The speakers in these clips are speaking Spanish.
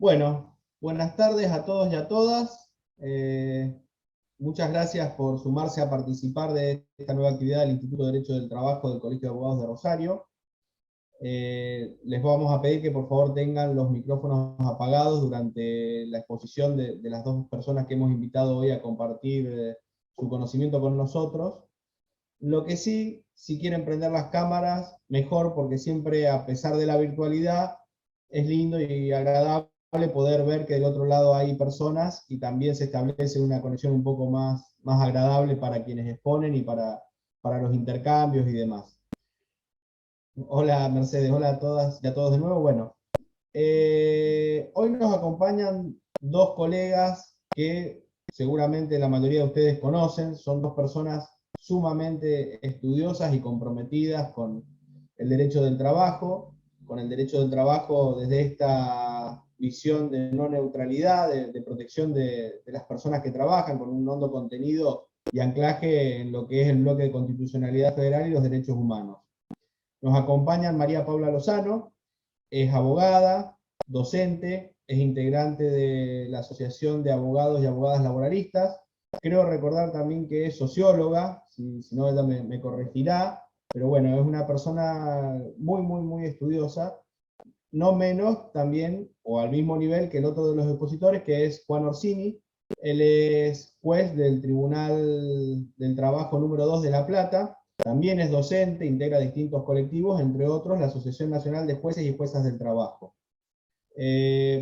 Bueno, buenas tardes a todos y a todas. Muchas gracias por sumarse a participar de esta nueva actividad del Instituto de Derecho del Trabajo del Colegio de Abogados de Rosario. Les vamos a pedir que por favor tengan los micrófonos apagados durante la exposición de las dos personas que hemos invitado hoy a compartir su conocimiento con nosotros. Lo que sí, si quieren prender las cámaras, mejor, porque siempre, a pesar de la virtualidad, es lindo y agradable poder ver que del otro lado hay personas y también se establece una conexión un poco más agradable para quienes exponen y para los intercambios y demás. Hola Mercedes, hola a todas y a todos de nuevo. Bueno, hoy nos acompañan dos colegas que seguramente la mayoría de ustedes conocen. Son dos personas sumamente estudiosas y comprometidas con el derecho del trabajo, desde esta visión de no neutralidad, de protección de las personas que trabajan, con un hondo contenido y anclaje en lo que es el bloque de constitucionalidad federal y los derechos humanos. Nos acompañan María Paula Lozano, es abogada, docente, es integrante de la Asociación de Abogados y Abogadas Laboralistas. Creo recordar también que es socióloga, si no ella me corregirá, pero bueno, es una persona muy estudiosa, no menos también, o al mismo nivel que el otro de los expositores, que es Juan Orsini. Él es juez del Tribunal del Trabajo número 2 de La Plata, también es docente, integra distintos colectivos, entre otros la Asociación Nacional de Jueces y Juezas del Trabajo.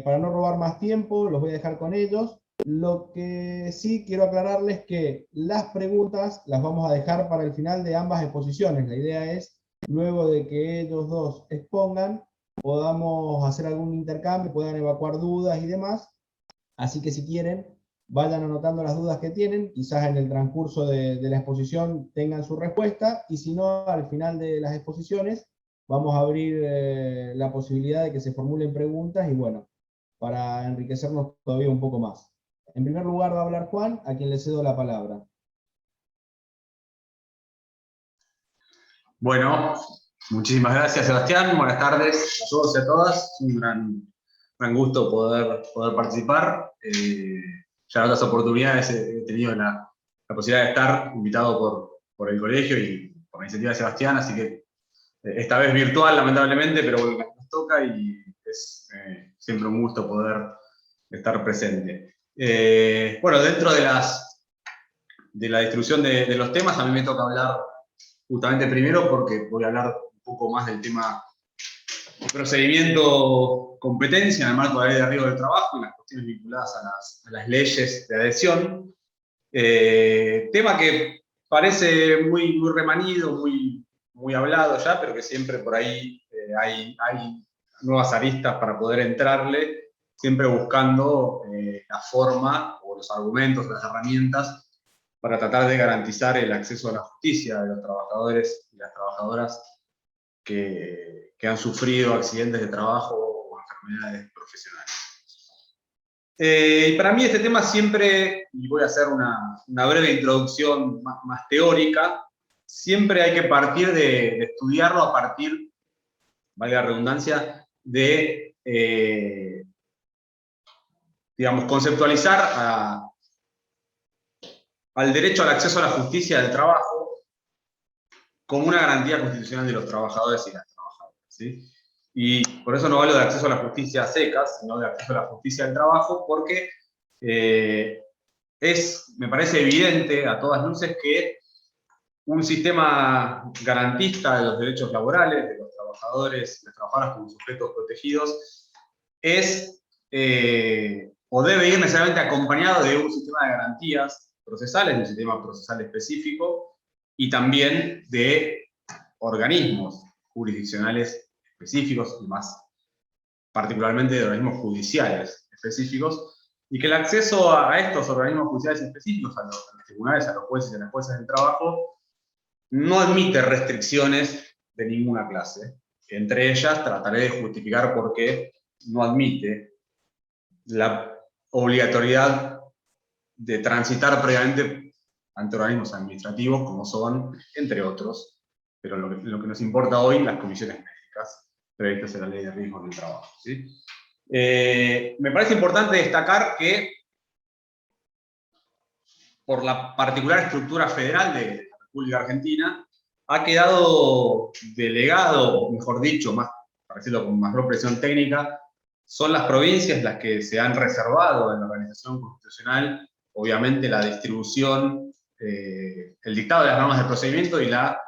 Para no robar más tiempo, los voy a dejar con ellos. Lo que sí quiero aclararles es que las preguntas las vamos a dejar para el final de ambas exposiciones. La idea es, luego de que ellos dos expongan, podamos hacer algún intercambio, puedan evacuar dudas y demás. Así que si quieren, vayan anotando las dudas que tienen, quizás en el transcurso de la exposición tengan su respuesta, y si no, al final de las exposiciones vamos a abrir la posibilidad de que se formulen preguntas y bueno, para enriquecernos todavía un poco más. En primer lugar va a hablar Juan, a quien le cedo la palabra. Bueno, muchísimas gracias, Sebastián. Buenas tardes a todos y a todas. Es un gran gusto poder participar. Ya en otras oportunidades he tenido la posibilidad de estar invitado por el colegio y por la iniciativa de Sebastián, así que esta vez virtual, lamentablemente, pero bueno, nos toca y es siempre un gusto poder estar presente. Bueno, dentro de la distribución de los temas, a mí me toca hablar justamente primero porque voy a hablar un poco más del tema procedimiento competencia en el marco de la ley de riesgo del trabajo y las cuestiones vinculadas a las leyes de adhesión. Tema que parece muy remanido, muy hablado ya, pero que siempre por ahí hay nuevas aristas para poder entrarle, siempre buscando la forma o los argumentos, las herramientas para tratar de garantizar el acceso a la justicia de los trabajadores y las trabajadoras que han sufrido accidentes de trabajo o enfermedades profesionales. Para mí este tema siempre, y voy a hacer una breve introducción más teórica, siempre hay que partir de estudiarlo a partir, valga la redundancia, de, digamos, conceptualizar al derecho al acceso a la justicia del trabajo como una garantía constitucional de los trabajadores y las trabajadoras, ¿sí? Y por eso no hablo de acceso a la justicia a secas, sino de acceso a la justicia del trabajo, porque me parece evidente a todas luces que un sistema garantista de los derechos laborales, de los trabajadores y las trabajadoras como sujetos protegidos, es o debe ir necesariamente acompañado de un sistema de garantías procesales, de un sistema procesal específico, y también de organismos jurisdiccionales específicos, y más particularmente de organismos judiciales específicos, y que el acceso a estos organismos judiciales específicos, a los tribunales, a los jueces y a las juezas del trabajo, no admite restricciones de ninguna clase. Entre ellas, trataré de justificar por qué no admite la obligatoriedad de transitar previamente ante organismos administrativos, como son, entre otros, pero lo que nos importa hoy, las comisiones médicas previstas en la ley de riesgos del trabajo, ¿sí? Me parece importante destacar que, por la particular estructura federal de la República Argentina, ha quedado delegado, o mejor dicho, para decirlo con mayor presión técnica, son las provincias las que se han reservado en la organización constitucional, obviamente, la distribución, el dictado de las normas de procedimiento y la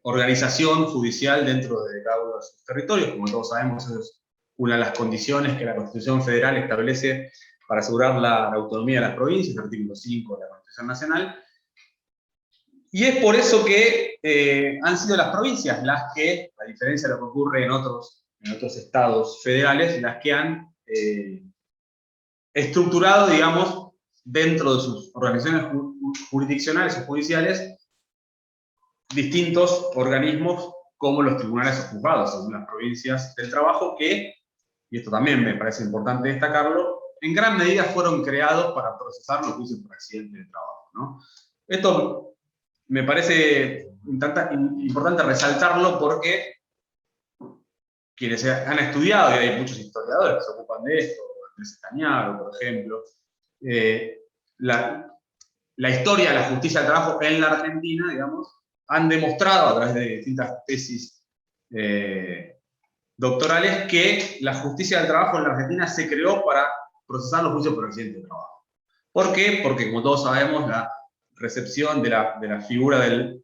organización judicial dentro de cada uno de sus territorios. Como todos sabemos, es una de las condiciones que la Constitución Federal establece para asegurar la autonomía de las provincias, el artículo 5 de la Constitución Nacional. Y es por eso que han sido las provincias las que, a diferencia de lo que ocurre en otros estados federales, las que han estructurado, digamos, dentro de sus organizaciones jurisdiccionales o judiciales, distintos organismos como los tribunales o juzgados, según las provincias del trabajo, que, y esto también me parece importante destacarlo, en gran medida fueron creados para procesar los juicios por accidente de trabajo, ¿no? Esto me parece importante resaltarlo porque quienes han estudiado, y hay muchos historiadores que se ocupan de esto, Andrés Cañaro, por ejemplo, la historia de la justicia del trabajo en la Argentina, digamos, han demostrado a través de distintas tesis doctorales que la justicia del trabajo en la Argentina se creó para procesar los juicios por accidente de trabajo. ¿Por qué? Porque, como todos sabemos, la recepción de la figura de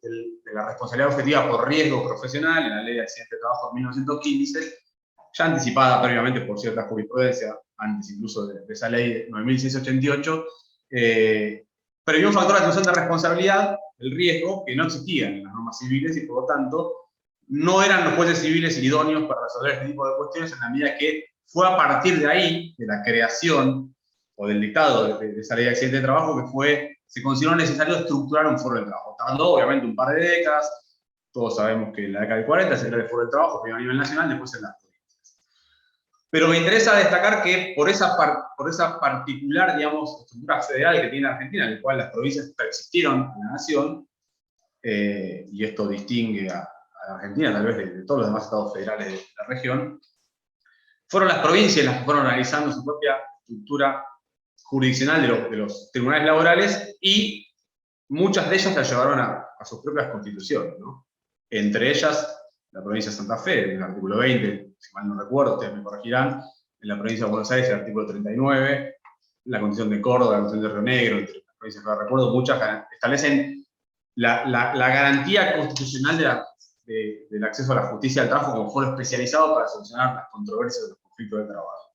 la responsabilidad objetiva por riesgo profesional en la Ley de Accidentes de Trabajo de 1915, ya anticipada previamente por cierta jurisprudencia, antes incluso de esa Ley 9688, previó un factor de asunción de responsabilidad, el riesgo, que no existía en las normas civiles y por lo tanto no eran los jueces civiles idóneos para resolver este tipo de cuestiones, en la medida que fue a partir de ahí, de la creación o del dictado de esa Ley de Accidentes de Trabajo, que se consideró necesario estructurar un foro de trabajo. Tardó obviamente un par de décadas, todos sabemos que en la década del 40 se creó el foro de trabajo, primero a nivel nacional, después en las provincias. Pero me interesa destacar que por esa particular, digamos, estructura federal que tiene Argentina, en la cual las provincias persistieron en la nación, y esto distingue a la Argentina, tal vez de todos los demás estados federales de la región, fueron las provincias las que fueron analizando su propia estructura jurisdiccional de los tribunales laborales, y muchas de ellas la llevaron a sus propias constituciones, ¿no? Entre ellas, la provincia de Santa Fe, en el artículo 20, si mal no recuerdo, ustedes me corregirán, en la provincia de Buenos Aires, el artículo 39, la Constitución de Córdoba, la Constitución de Río Negro, entre las provincias que no recuerdo, muchas establecen la garantía constitucional del acceso a la justicia del trabajo como foro especializado para solucionar las controversias de los conflictos de trabajo.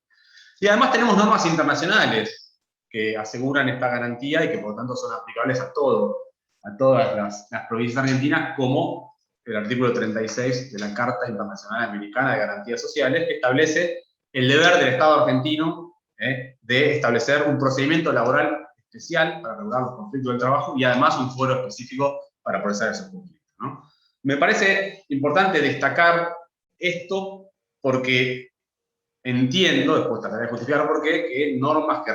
Y además tenemos normas internacionales que aseguran esta garantía y que por lo tanto son aplicables a todas las provincias argentinas, como el artículo 36 de la Carta Internacional Americana de Garantías Sociales, que establece el deber del Estado argentino de establecer un procedimiento laboral especial para regular los conflictos del trabajo y además un foro específico para procesar esos conflictos, ¿no? Me parece importante destacar esto porque entiendo, después trataré de justificar por qué, que normas que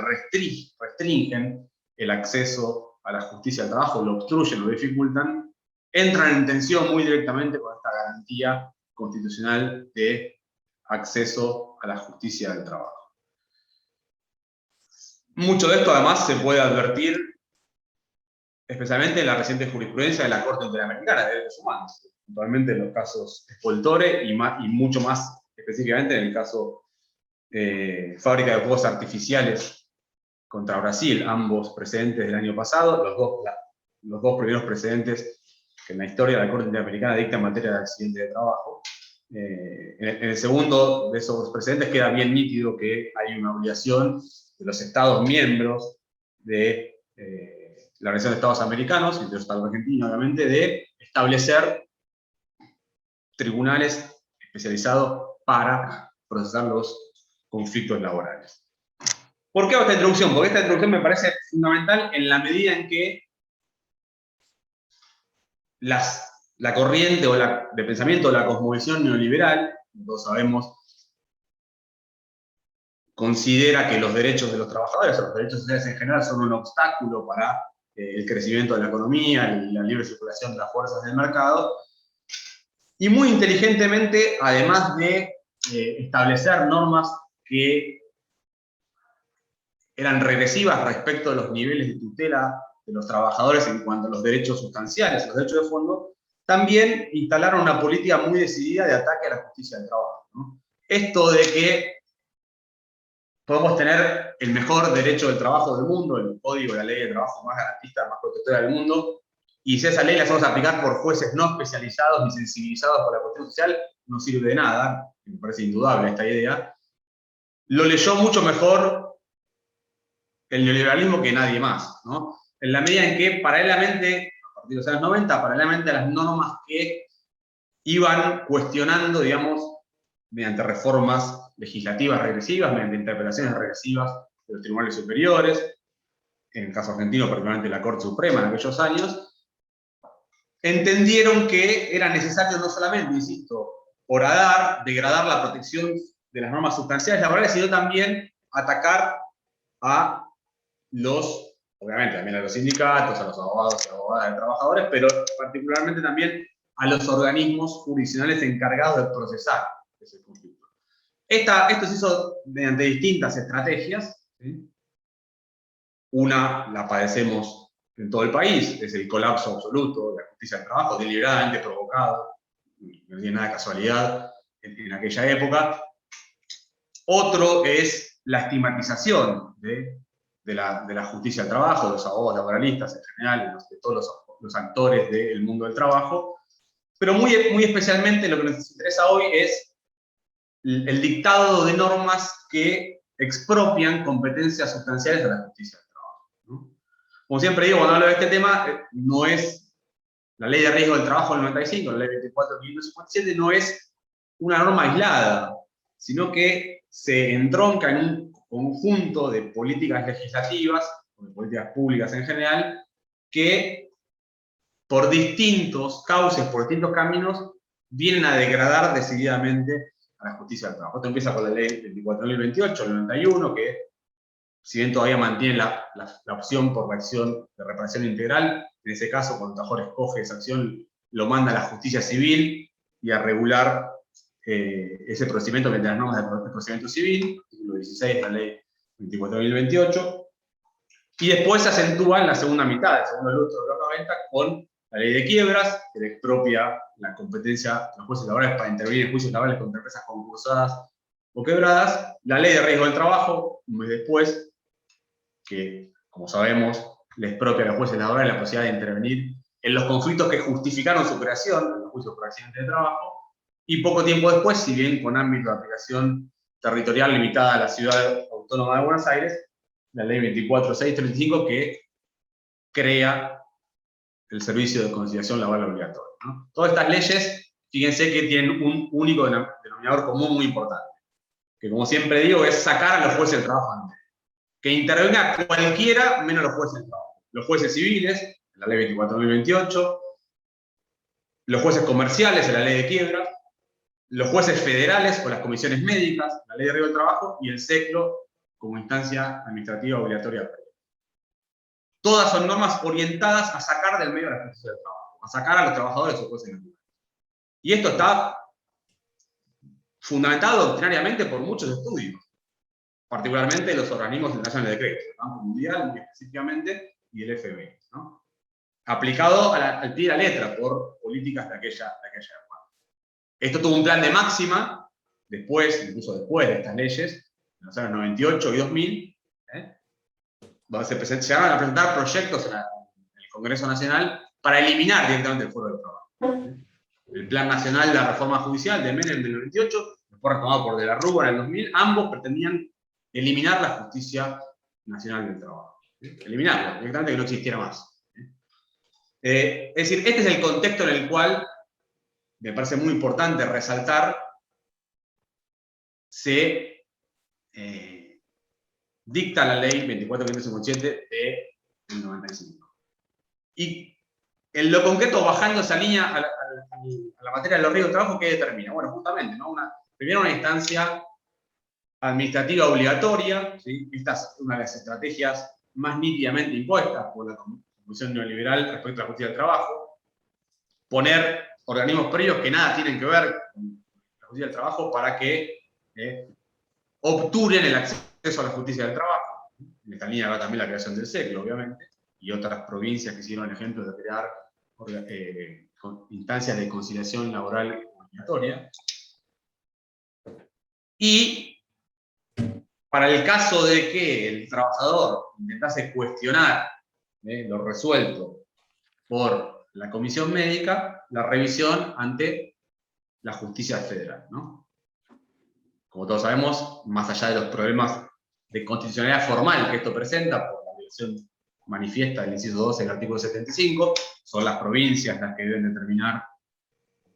restringen el acceso a la justicia del trabajo, lo obstruyen, lo dificultan, entran en tensión muy directamente con esta garantía constitucional de acceso a la justicia del trabajo. Mucho de esto además se puede advertir especialmente en la reciente jurisprudencia de la Corte Interamericana de Derechos Humanos, puntualmente en los casos Spoltore y mucho más específicamente en el caso Fábrica de Fuegos Artificiales contra Brasil, ambos precedentes del año pasado, los dos primeros precedentes que en la historia de la Corte Interamericana dicta en materia de accidente de trabajo. En el segundo de esos precedentes queda bien nítido que hay una obligación de los Estados miembros de la Organización de Estados Americanos, y de los Estados argentinos, obviamente, de establecer tribunales especializados para procesar los conflictos laborales. ¿Por qué hago esta introducción? Porque esta introducción me parece fundamental en la medida en que la corriente de pensamiento de la cosmovisión neoliberal, todos sabemos, considera que los derechos de los trabajadores, o los derechos sociales en general, son un obstáculo para el crecimiento de la economía y la libre circulación de las fuerzas del mercado, y muy inteligentemente, además de establecer normas que eran regresivas respecto de los niveles de tutela de los trabajadores en cuanto a los derechos sustanciales, los derechos de fondo, también instalaron una política muy decidida de ataque a la justicia del trabajo, ¿no? Esto de que podemos tener el mejor derecho del trabajo del mundo, el código, la ley de trabajo más garantista, más protectora del mundo, y si esa ley la hacemos aplicar por jueces no especializados ni sensibilizados por la cuestión social, no sirve de nada, me parece indudable esta idea. Lo leyó mucho mejor el neoliberalismo que nadie más, ¿no? En la medida en que, paralelamente, a partir de los años 90, paralelamente a las normas que iban cuestionando, digamos, mediante reformas legislativas regresivas, mediante interpretaciones regresivas de los tribunales superiores, en el caso argentino, particularmente la Corte Suprema en aquellos años, entendieron que era necesario no solamente, insisto, horadar, degradar la protección de las normas sustanciales laborales, sino también atacar a los, obviamente también a los sindicatos, a los abogados y abogadas de trabajadores, pero particularmente también a los organismos jurisdiccionales encargados de procesar ese conflicto. Esto se hizo mediante distintas estrategias, ¿sí? Una la padecemos en todo el país, es el colapso absoluto de la justicia del trabajo, deliberadamente provocado, no tiene nada de casualidad en aquella época. Otro es la estigmatización de la justicia del trabajo, de los abogados laboralistas en general, de todos los actores del mundo del trabajo, pero muy especialmente lo que nos interesa hoy es el dictado de normas que expropian competencias sustanciales de la justicia del trabajo, ¿no? Como siempre digo, cuando hablo de este tema, no es la ley de riesgo del trabajo del 95, la ley 24.557, no es una norma aislada, sino que se entronca en un conjunto de políticas legislativas, o de políticas públicas en general, que por distintos cauces, por distintos caminos, vienen a degradar decididamente a la justicia del trabajo. Esto empieza con la ley 24.028, el 91, que si bien todavía mantiene la opción por la acción de reparación integral, en ese caso, cuando el trabajador escoge esa acción, lo manda a la justicia civil y a regular ese procedimiento mediante las normas del procedimiento civil, artículo 16 de la ley 24.028, y después se acentúa en la segunda mitad, el segundo lustro de los 90, con la ley de quiebras, que le expropia la competencia de los jueces laborales para intervenir en juicios laborales contra empresas concursadas o quebradas, la ley de riesgo del trabajo, un mes después, que, como sabemos, le expropia a los jueces laborales la posibilidad de intervenir en los conflictos que justificaron su creación, en los juicios por accidente de trabajo, y poco tiempo después, si bien con ámbito de aplicación territorial limitada a la ciudad autónoma de Buenos Aires, la ley 24.635, que crea el servicio de conciliación laboral obligatorio, ¿no? Todas estas leyes, fíjense que tienen un único denominador común muy importante, que como siempre digo, es sacar a los jueces del trabajo antes. Que intervenga cualquiera menos los jueces del trabajo. Los jueces civiles, la ley 24.028, los jueces comerciales, en la ley de quiebras, los jueces federales o las comisiones médicas, la ley de riesgo del trabajo, y el SECLO como instancia administrativa obligatoria. Todas son normas orientadas a sacar del medio a la justicia del trabajo, a sacar a los trabajadores de sus jueces naturales. Y esto está fundamentado doctrinariamente por muchos estudios, particularmente los organismos internacionales de crédito, el Banco Mundial muy específicamente, y el FMI, ¿no? Aplicado al pie de la letra por políticas de aquella época. Esto tuvo un plan de máxima, incluso después de estas leyes, en los años 98 y 2000, donde se llegaron a presentar proyectos en el Congreso Nacional para eliminar directamente el fuero del trabajo. El Plan Nacional de la Reforma Judicial de Menem del 98, después retomado por De la Rúa en el 2000, ambos pretendían eliminar la Justicia Nacional del Trabajo. Eliminarla, directamente que no existiera más. Es decir, este es el contexto en el cual me parece muy importante resaltar, se dicta la ley 24.557 del 95. Y en lo concreto, bajando esa línea a la materia de los riesgos de trabajo, ¿qué determina? Bueno, justamente, ¿no? Primero una instancia administrativa obligatoria, ¿sí? Esta es una de las estrategias más nítidamente impuestas por la Comisión Neoliberal respecto a la justicia del trabajo. Poner organismos previos que nada tienen que ver con la justicia del trabajo para que obturen el acceso a la justicia del trabajo. en esta línea va también la creación del SECLO, obviamente, y otras provincias que hicieron el ejemplo de crear instancias de conciliación laboral obligatoria. Y para el caso de que el trabajador intentase cuestionar lo resuelto por la comisión médica, la revisión ante la justicia federal, ¿no? Como todos sabemos, más allá de los problemas de constitucionalidad formal que esto presenta, por la violación manifiesta del inciso 12 del artículo 75, son las provincias las que deben determinar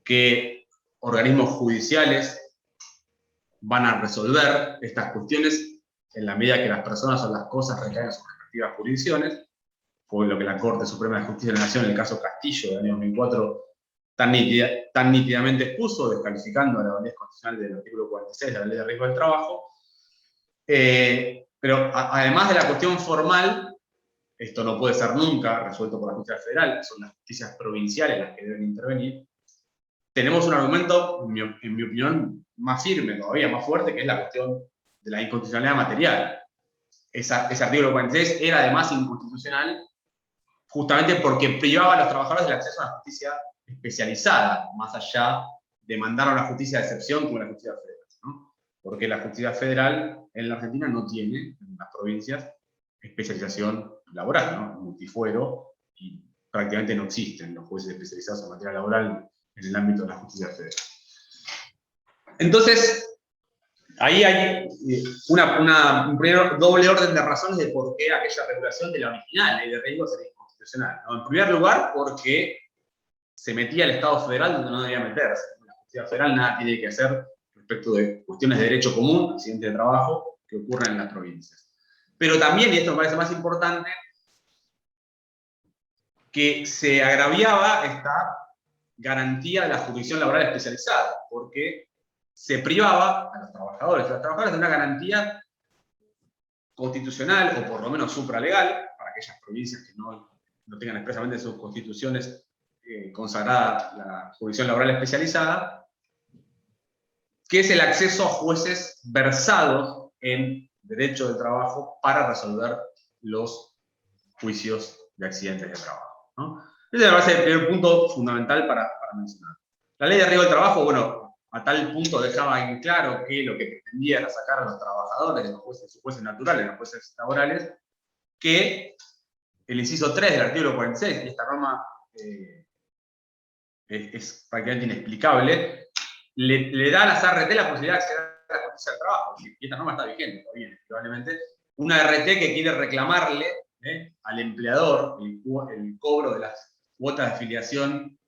qué organismos judiciales van a resolver estas cuestiones en la medida que las personas o las cosas recaen en sus respectivas jurisdicciones. Fue lo que la Corte Suprema de Justicia de la Nación, en el caso Castillo del año 2004, tan nítidamente expuso, descalificando la validez constitucional del artículo 46 de la Ley de Riesgo del Trabajo. Pero además de la cuestión formal, esto no puede ser nunca resuelto por la justicia federal, son las justicias provinciales las que deben intervenir. Tenemos un argumento, en mi opinión, más firme todavía, más fuerte, que es la cuestión de la inconstitucionalidad material. Ese artículo 46 era además inconstitucional justamente porque privaba a los trabajadores del acceso a la justicia especializada, más allá de mandar a una justicia de excepción como la justicia federal, ¿no? Porque la justicia federal en la Argentina no tiene, en las provincias, especialización laboral, ¿no? Multifuero, y prácticamente no existen los jueces especializados en materia laboral en el ámbito de la justicia federal. Entonces, ahí hay un primer doble orden de razones de por qué aquella regulación de la original ley de riesgos era inconstitucional, ¿no? En primer lugar, porque se metía el Estado federal donde no debía meterse. La justicia federal nada tiene que hacer respecto de cuestiones de derecho común, accidente de trabajo, que ocurren en las provincias. Pero también, y esto me parece más importante, que se agraviaba esta garantía de la jurisdicción laboral especializada, porque se privaba a los trabajadores y a las trabajadoras de una garantía constitucional, o por lo menos supralegal, para aquellas provincias que no tengan expresamente en sus constituciones consagrada la jurisdicción laboral especializada, que es el acceso a jueces versados en derecho del trabajo para resolver los juicios de accidentes de trabajo, ¿no? Ese me parece el primer punto fundamental para mencionar. La ley de riesgo del trabajo, bueno, a tal punto dejaba en claro que lo que pretendía era sacar a los trabajadores de los jueces, sus jueces naturales, los jueces laborales, que el inciso 3 del artículo 46, y esta norma es prácticamente inexplicable, le da a las ART la posibilidad de acceder a la justicia del trabajo, y esta norma está vigente todavía, probablemente. Una RT que quiere reclamarle al empleador el cobro de las cuotas de afiliación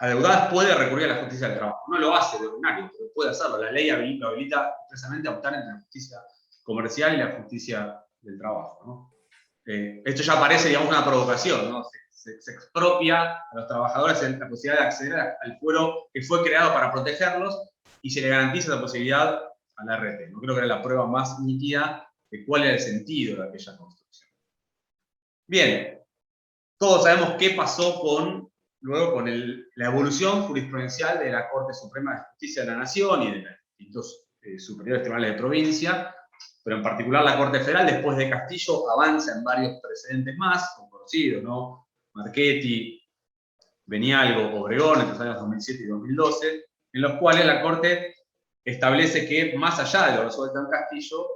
adeudadas puede recurrir a la justicia del trabajo. No lo hace de ordinario, pero puede hacerlo. La ley lo habilita expresamente a optar entre la justicia comercial y la justicia del trabajo, ¿no? Esto ya parece, digamos, una provocación, ¿no? Se expropia a los trabajadores la posibilidad de acceder al fuero que fue creado para protegerlos y se le garantiza la posibilidad a la RT. No creo que era la prueba más nítida de cuál era el sentido de aquella construcción. Bien, todos sabemos qué pasó luego con la evolución jurisprudencial de la Corte Suprema de Justicia de la Nación y de los distintos superiores tribunales de provincia, pero en particular la Corte Federal, después de Castillo, avanza en varios precedentes más, son conocidos, ¿no? Marchetti, Benialgo, Obregón, entre los años 2007 y 2012, en los cuales la Corte establece que, más allá de lo resuelto en Castillo,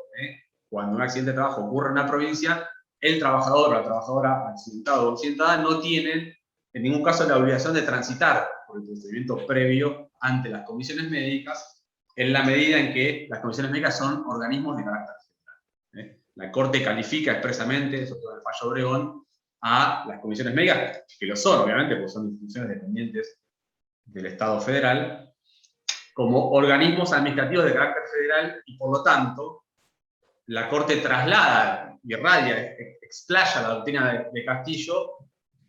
cuando un accidente de trabajo ocurre en una provincia, el trabajador o la trabajadora accidentado o accidentada no tienen en ningún caso la obligación de transitar por el procedimiento previo ante las comisiones médicas, en la medida en que las comisiones médicas son organismos de carácter federal. La Corte califica expresamente, sobre todo en el fallo Obregón, a las comisiones médicas, que lo son, obviamente, porque son instituciones dependientes del Estado federal, como organismos administrativos de carácter federal, y por lo tanto, la Corte traslada, irradia, explaya la doctrina de Castillo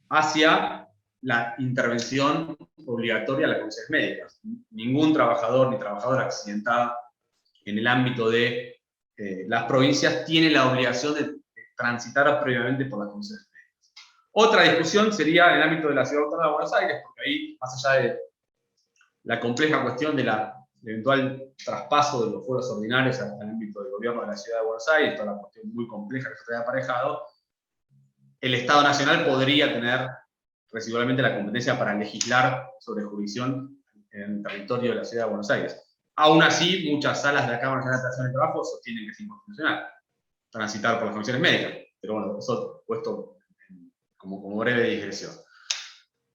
hacia la intervención obligatoria de las comisiones médicas. Ningún trabajador ni trabajadora accidentada en el ámbito de las provincias tiene la obligación de transitar previamente por las comisiones médicas. Otra discusión sería en el ámbito de la Ciudad Autónoma de Buenos Aires, porque ahí, más allá de la compleja cuestión de la eventual traspaso de los fueros ordinarios al ámbito del gobierno de la Ciudad de Buenos Aires, toda la cuestión muy compleja que se trae aparejado, el Estado Nacional podría tener residualmente la competencia para legislar sobre jurisdicción en el territorio de la Ciudad de Buenos Aires. Aún así, muchas salas de la Cámara Nacional de Adaptación del Trabajo sostienen que es inconstitucional transitar por las comisiones médicas. Pero bueno, eso puesto como breve digresión.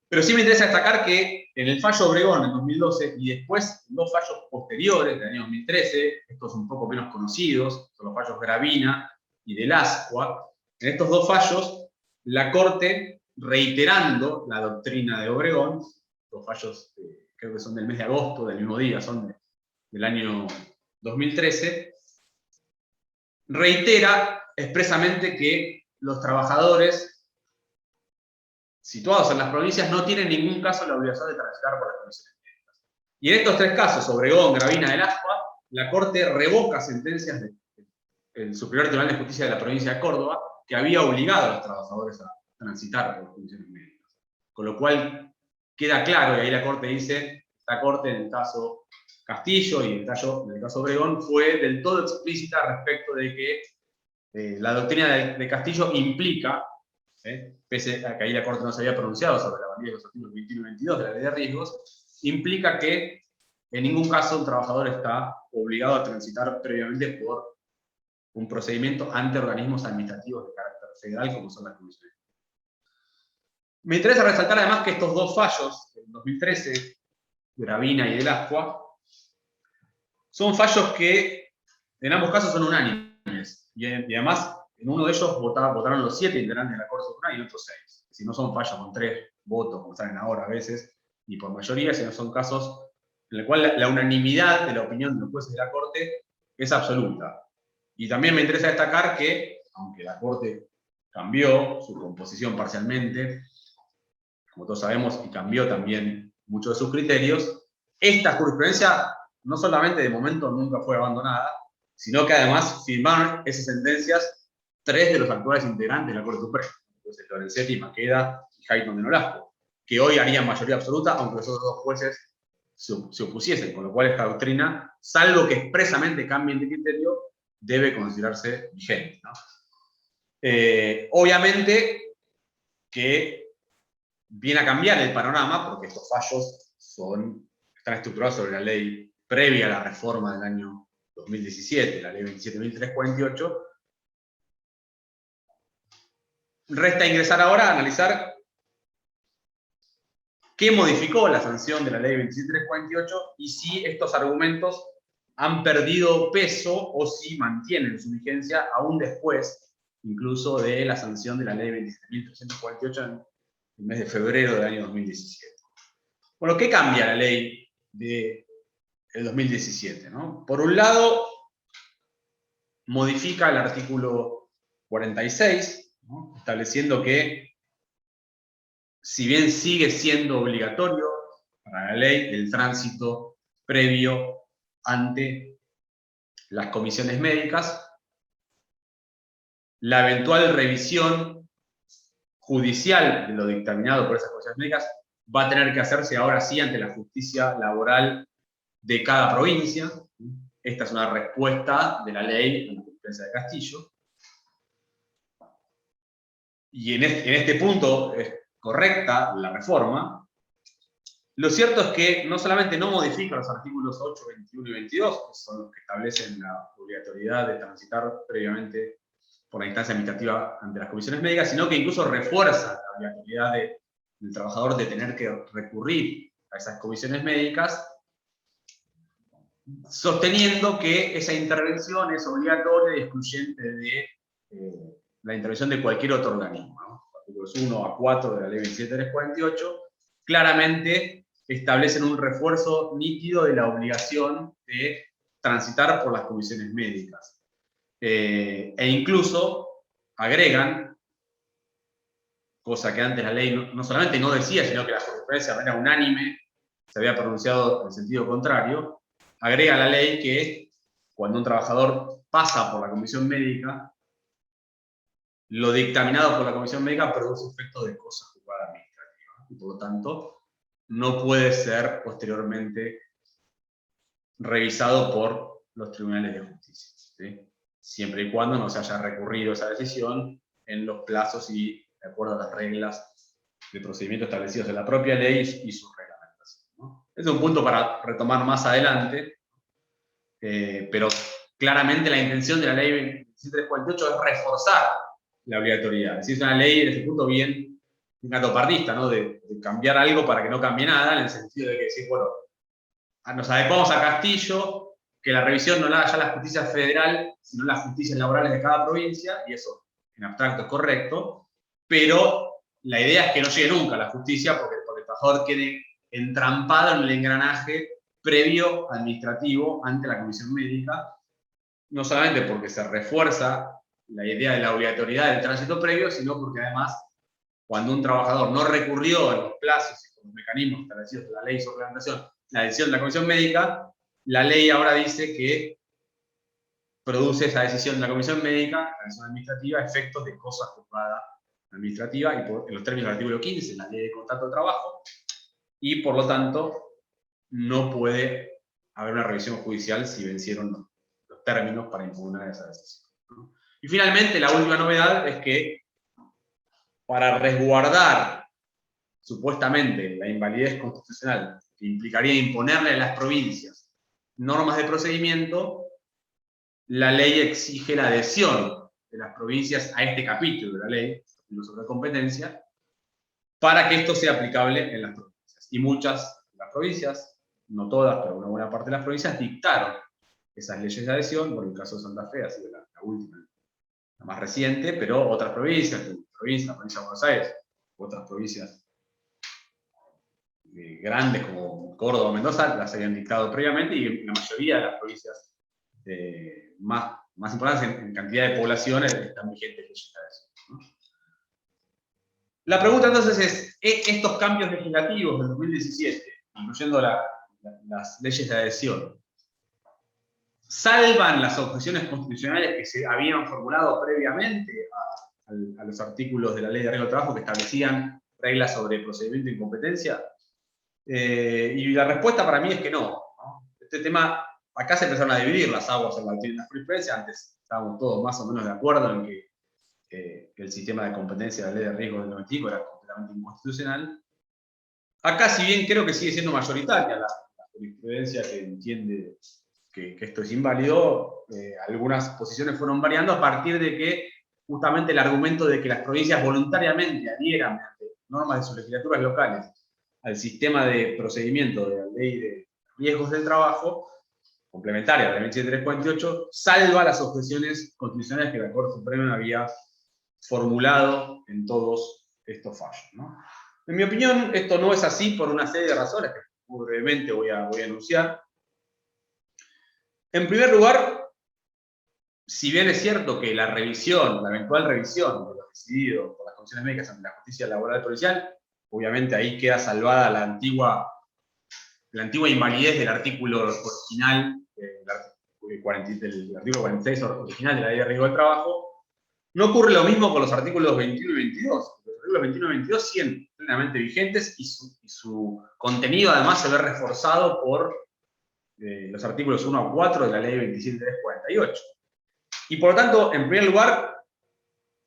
Pero sí me interesa destacar que en el fallo Obregón en 2012 y después en dos fallos posteriores del año 2013, estos un poco menos conocidos, son los fallos Gravina y del Ascua, en estos dos fallos la Corte, reiterando la doctrina de Obregón, los fallos creo que son del mes de agosto, del mismo día, son del año 2013, reitera expresamente que los trabajadores situados en las provincias no tienen en ningún caso la obligación de transitar por las comisiones médicas. Y en estos tres casos, Obregón, Gravina, del Ascua, la Corte revoca sentencias del Superior Tribunal de Justicia de la provincia de Córdoba que había obligado a los trabajadores a transitar por las comisiones médicas. Con lo cual queda claro, y ahí la Corte dice, la Corte en el caso Castillo y en el caso Obregón fue del todo explícita respecto de que la doctrina de Castillo implica, pese a que ahí la Corte no se había pronunciado sobre la validez de los artículos 21 y 22 de la Ley de Riesgos, implica que en ningún caso un trabajador está obligado a transitar previamente por un procedimiento ante organismos administrativos de carácter federal como son las comisiones. Me interesa resaltar además que estos dos fallos, del 2013, Gravina y del Ascua, son fallos que en ambos casos son unánimes. Y además, en uno de ellos votaron los 7 integrantes de la Corte Suprema y en otros 6. Si no son fallos con 3 votos, como salen ahora a veces, y por mayoría, sino son casos en los cuales la unanimidad de la opinión de los jueces de la Corte es absoluta. Y también me interesa destacar que, aunque la Corte cambió su composición parcialmente, como todos sabemos, y cambió también muchos de sus criterios, esta jurisprudencia no solamente de momento nunca fue abandonada, sino que además firmaron esas sentencias 3 de los actuales integrantes de la Corte Suprema, entonces Lorenzetti, Maqueda y Hayton de Nolasco, que hoy harían mayoría absoluta, aunque los otros dos jueces se opusiesen, con lo cual esta doctrina, salvo que expresamente cambien de criterio, debe considerarse vigente, ¿no? Obviamente que viene a cambiar el panorama, porque estos fallos están estructurados sobre la ley previa a la reforma del año 2017, la ley 27.348. Resta ingresar ahora a analizar qué modificó la sanción de la ley 27.348 y si estos argumentos han perdido peso o si mantienen su vigencia aún después, incluso de la sanción de la ley 27.348 en el mes de febrero del año 2017. Bueno, ¿qué cambia la ley del 2017? ¿No? Por un lado, modifica el artículo 46, ¿no? Estableciendo que, si bien sigue siendo obligatorio para la ley el tránsito previo ante las comisiones médicas, la eventual revisión judicial de lo dictaminado por esas comisiones médicas va a tener que hacerse ahora sí ante la justicia laboral de cada provincia. Esta es una respuesta de la ley a la jurisprudencia de Castillo. Y en este punto es correcta la reforma. Lo cierto es que no solamente no modifica los artículos 8, 21 y 22, que son los que establecen la obligatoriedad de transitar previamente por la instancia administrativa ante las comisiones médicas, sino que incluso refuerza la obligatoriedad del trabajador de tener que recurrir a esas comisiones médicas, sosteniendo que esa intervención es obligatoria y excluyente de la intervención de cualquier otro organismo, ¿no? Los artículos 1 a 4 de la ley 27.348 claramente establecen un refuerzo nítido de la obligación de transitar por las comisiones médicas. E incluso agregan, cosa que antes la ley no solamente no decía, sino que la jurisprudencia de manera unánime se había pronunciado en sentido contrario, agrega a la ley que cuando un trabajador pasa por la comisión médica, lo dictaminado por la comisión médica produce efecto de cosa juzgada administrativa, y por lo tanto no puede ser posteriormente revisado por los tribunales de justicia, ¿sí? Siempre y cuando no se haya recurrido esa decisión en los plazos y de acuerdo a las reglas de procedimiento establecidos en la propia ley y su reglamentación, ¿no? Es un punto para retomar más adelante, pero claramente la intención de la ley 27348 es reforzar la obligatoriedad. Es decir, es una ley en ese punto bien gatopartista, ¿no? De cambiar algo para que no cambie nada, en el sentido de que decir, bueno, nos adecuamos a Castillo, que la revisión no la haga ya la justicia federal, sino las justicias laborales de cada provincia, y eso en abstracto es correcto, pero la idea es que no llegue nunca a la justicia porque el trabajador quede entrampado en el engranaje previo administrativo ante la comisión médica, no solamente porque se refuerza la idea de la obligatoriedad del tránsito previo, sino porque además, cuando un trabajador no recurrió en los plazos y con los mecanismos establecidos en la ley sobre reglamentación la decisión de la comisión médica, la ley ahora dice que produce esa decisión de la comisión médica, la decisión administrativa, efectos de cosa juzgada administrativa, y en los términos del artículo 15 de la ley de contrato de trabajo, y por lo tanto no puede haber una revisión judicial si vencieron los términos para impugnar esa decisión, ¿no? Y finalmente, la última novedad es que para resguardar supuestamente la invalidez constitucional que implicaría imponerle a las provincias normas de procedimiento, la ley exige la adhesión de las provincias a este capítulo de la ley sobre competencia para que esto sea aplicable en las provincias. Y muchas de las provincias, no todas, pero una buena parte de las provincias, dictaron esas leyes de adhesión. Por el caso de Santa Fe ha sido la última, la más reciente, pero otras provincias, la provincia de Buenos Aires, otras provincias grandes como Córdoba o Mendoza las habían dictado previamente, y la mayoría de las provincias más importantes en cantidad de poblaciones están vigentes leyes de adhesión, ¿no? La pregunta entonces es, ¿estos cambios legislativos del 2017, incluyendo las leyes de adhesión, salvan las objeciones constitucionales que se habían formulado previamente a los artículos de la Ley de Riesgo de Trabajo que establecían reglas sobre procedimiento y incompetencia? Y la respuesta para mí es que no, ¿no? Este tema, acá se empezaron a dividir las aguas en la jurisprudencia. Antes estábamos todos más o menos de acuerdo en que el sistema de competencia de la Ley de Riesgo del 95 era completamente inconstitucional. Acá, si bien creo que sigue siendo mayoritaria la jurisprudencia que entiende que esto es inválido, algunas posiciones fueron variando a partir de que justamente el argumento de que las provincias voluntariamente adhieran mediante normas de sus legislaturas locales al sistema de procedimiento de la Ley de Riesgos del Trabajo, complementaria de la 27348, salva las objeciones constitucionales que la Corte Suprema había formulado en todos estos fallos, ¿no? En mi opinión, esto no es así por una serie de razones que muy brevemente voy a enunciar. En primer lugar, si bien es cierto que la eventual revisión de lo decidido por las comisiones médicas ante la justicia laboral provincial, obviamente ahí queda salvada la antigua invalidez del artículo original, del artículo 46 original de la Ley de Riesgo del Trabajo. No ocurre lo mismo con los artículos 21 y 22. Los artículos 21 y 22 siguen plenamente vigentes y su contenido además se ve reforzado por los artículos 1 a 4 de la Ley 27348. Y por lo tanto, en primer lugar,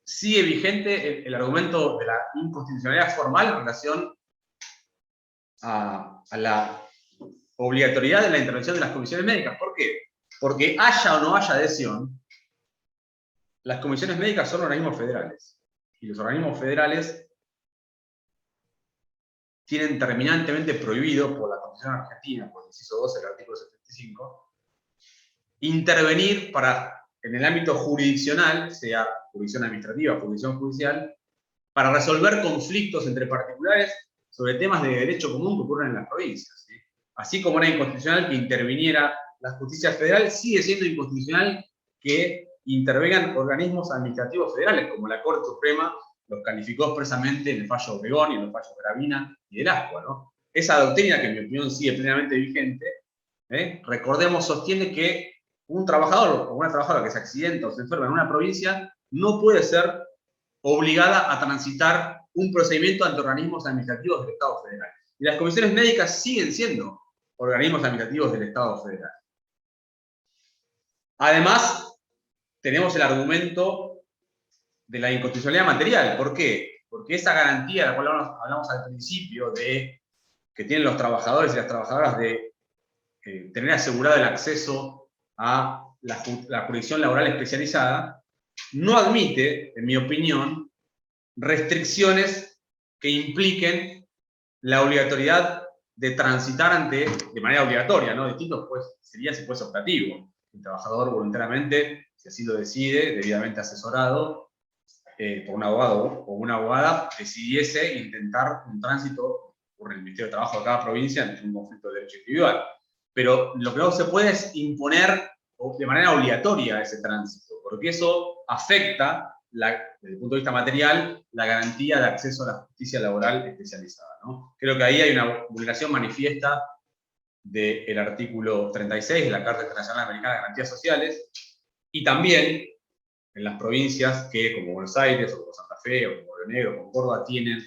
sigue vigente el argumento de la inconstitucionalidad formal en relación a la obligatoriedad de la intervención de las comisiones médicas. ¿Por qué? Porque haya o no haya adhesión, las comisiones médicas son organismos federales. Y los organismos federales tienen terminantemente prohibido por la Constitución Argentina, por el inciso 12 del artículo 75, intervenir en el ámbito jurisdiccional, sea jurisdicción administrativa, jurisdicción judicial, para resolver conflictos entre particulares sobre temas de derecho común que ocurren en las provincias, ¿sí? Así como era inconstitucional que interviniera la justicia federal, sigue siendo inconstitucional que intervengan organismos administrativos federales, como la Corte Suprema los calificó expresamente en el fallo Obregón y en los fallos Gravina y del Ascua, ¿no? Esa doctrina, que en mi opinión sigue plenamente vigente, recordemos, sostiene que un trabajador o una trabajadora que se accidenta o se enferma en una provincia no puede ser obligada a transitar un procedimiento ante organismos administrativos del Estado federal. Y las comisiones médicas siguen siendo organismos administrativos del Estado federal. Además, tenemos el argumento de la inconstitucionalidad material. ¿Por qué? Porque esa garantía de la cual hablamos al principio, de que tienen los trabajadores y las trabajadoras de tener asegurado el acceso a la jurisdicción laboral especializada, no admite, en mi opinión, restricciones que impliquen la obligatoriedad de transitar de manera obligatoria, ¿no? Distinto pues, sería si fuese optativo. El trabajador voluntariamente, si así lo decide, debidamente asesorado por un abogado o una abogada, decidiese intentar un tránsito por el Ministerio de Trabajo de cada provincia entre un conflicto de derecho individual. Pero lo que no se puede es imponer de manera obligatoria ese tránsito, porque eso afecta, desde el punto de vista material, la garantía de acceso a la justicia laboral especializada, ¿no? Creo que ahí hay una vulneración manifiesta del artículo 36 de la Carta Internacional Americana de Garantías Sociales, y también en las provincias que, como Buenos Aires, o como Santa Fe, o como Río Negro, o como Córdoba, tienen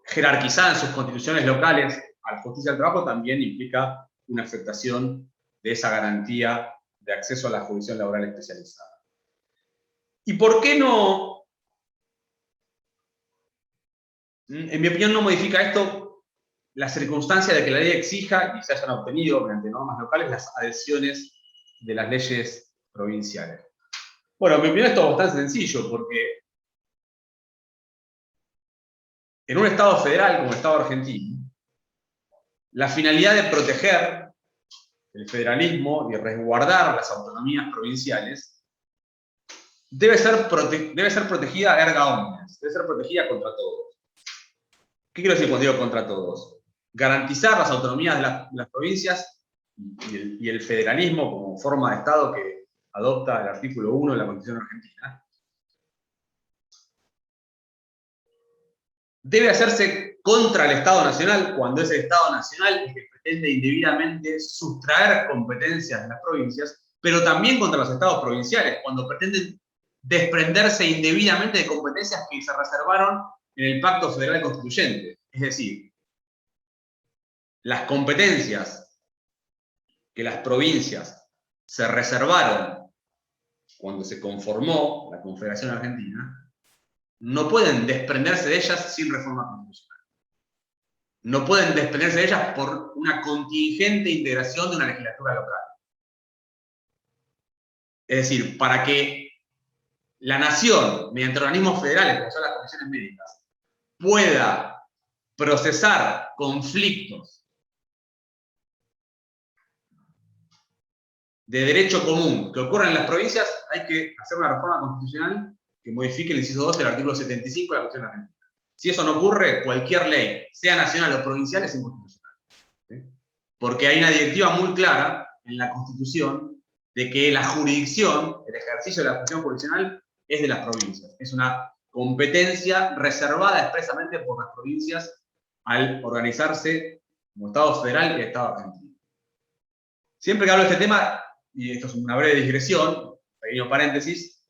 jerarquizada en sus constituciones locales a la justicia del trabajo, también implica una afectación de esa garantía de acceso a la jurisdicción laboral especializada. ¿Y por qué no? En mi opinión, no modifica esto la circunstancia de que la ley exija y se hayan obtenido mediante normas locales las adhesiones de las leyes provinciales. Bueno, en mi opinión esto es bastante sencillo, porque en un Estado federal como el Estado argentino, la finalidad de proteger el federalismo y resguardar las autonomías provinciales debe ser protegida erga omnes, debe ser protegida contra todos. ¿Qué quiero decir cuando digo contra todos? Garantizar las autonomías de las provincias y el federalismo como forma de Estado que adopta el artículo 1 de la Constitución argentina, debe hacerse contra el Estado Nacional cuando es el Estado Nacional el que pretende indebidamente sustraer competencias de las provincias, pero también contra los Estados provinciales, cuando pretenden desprenderse indebidamente de competencias que se reservaron en el Pacto Federal Constituyente. Es decir, las competencias que las provincias se reservaron cuando se conformó la Confederación Argentina, no pueden desprenderse de ellas sin reforma constitucional. No pueden desprenderse de ellas por una contingente integración de una legislatura local. Es decir, para que la nación, mediante organismos federales, como son las comisiones médicas, pueda procesar conflictos de derecho común que ocurren en las provincias, hay que hacer una reforma constitucional que modifique el inciso 2 del artículo 75 de la Constitución argentina. Si eso no ocurre, cualquier ley, sea nacional o provincial, es inconstitucional. ¿Sí? Porque hay una directiva muy clara en la Constitución de que la jurisdicción, el ejercicio de la función jurisdiccional, es de las provincias. Es una competencia reservada expresamente por las provincias al organizarse como Estado federal y Estado argentino. Siempre que hablo de este tema, y esto es una breve digresión, pequeño paréntesis,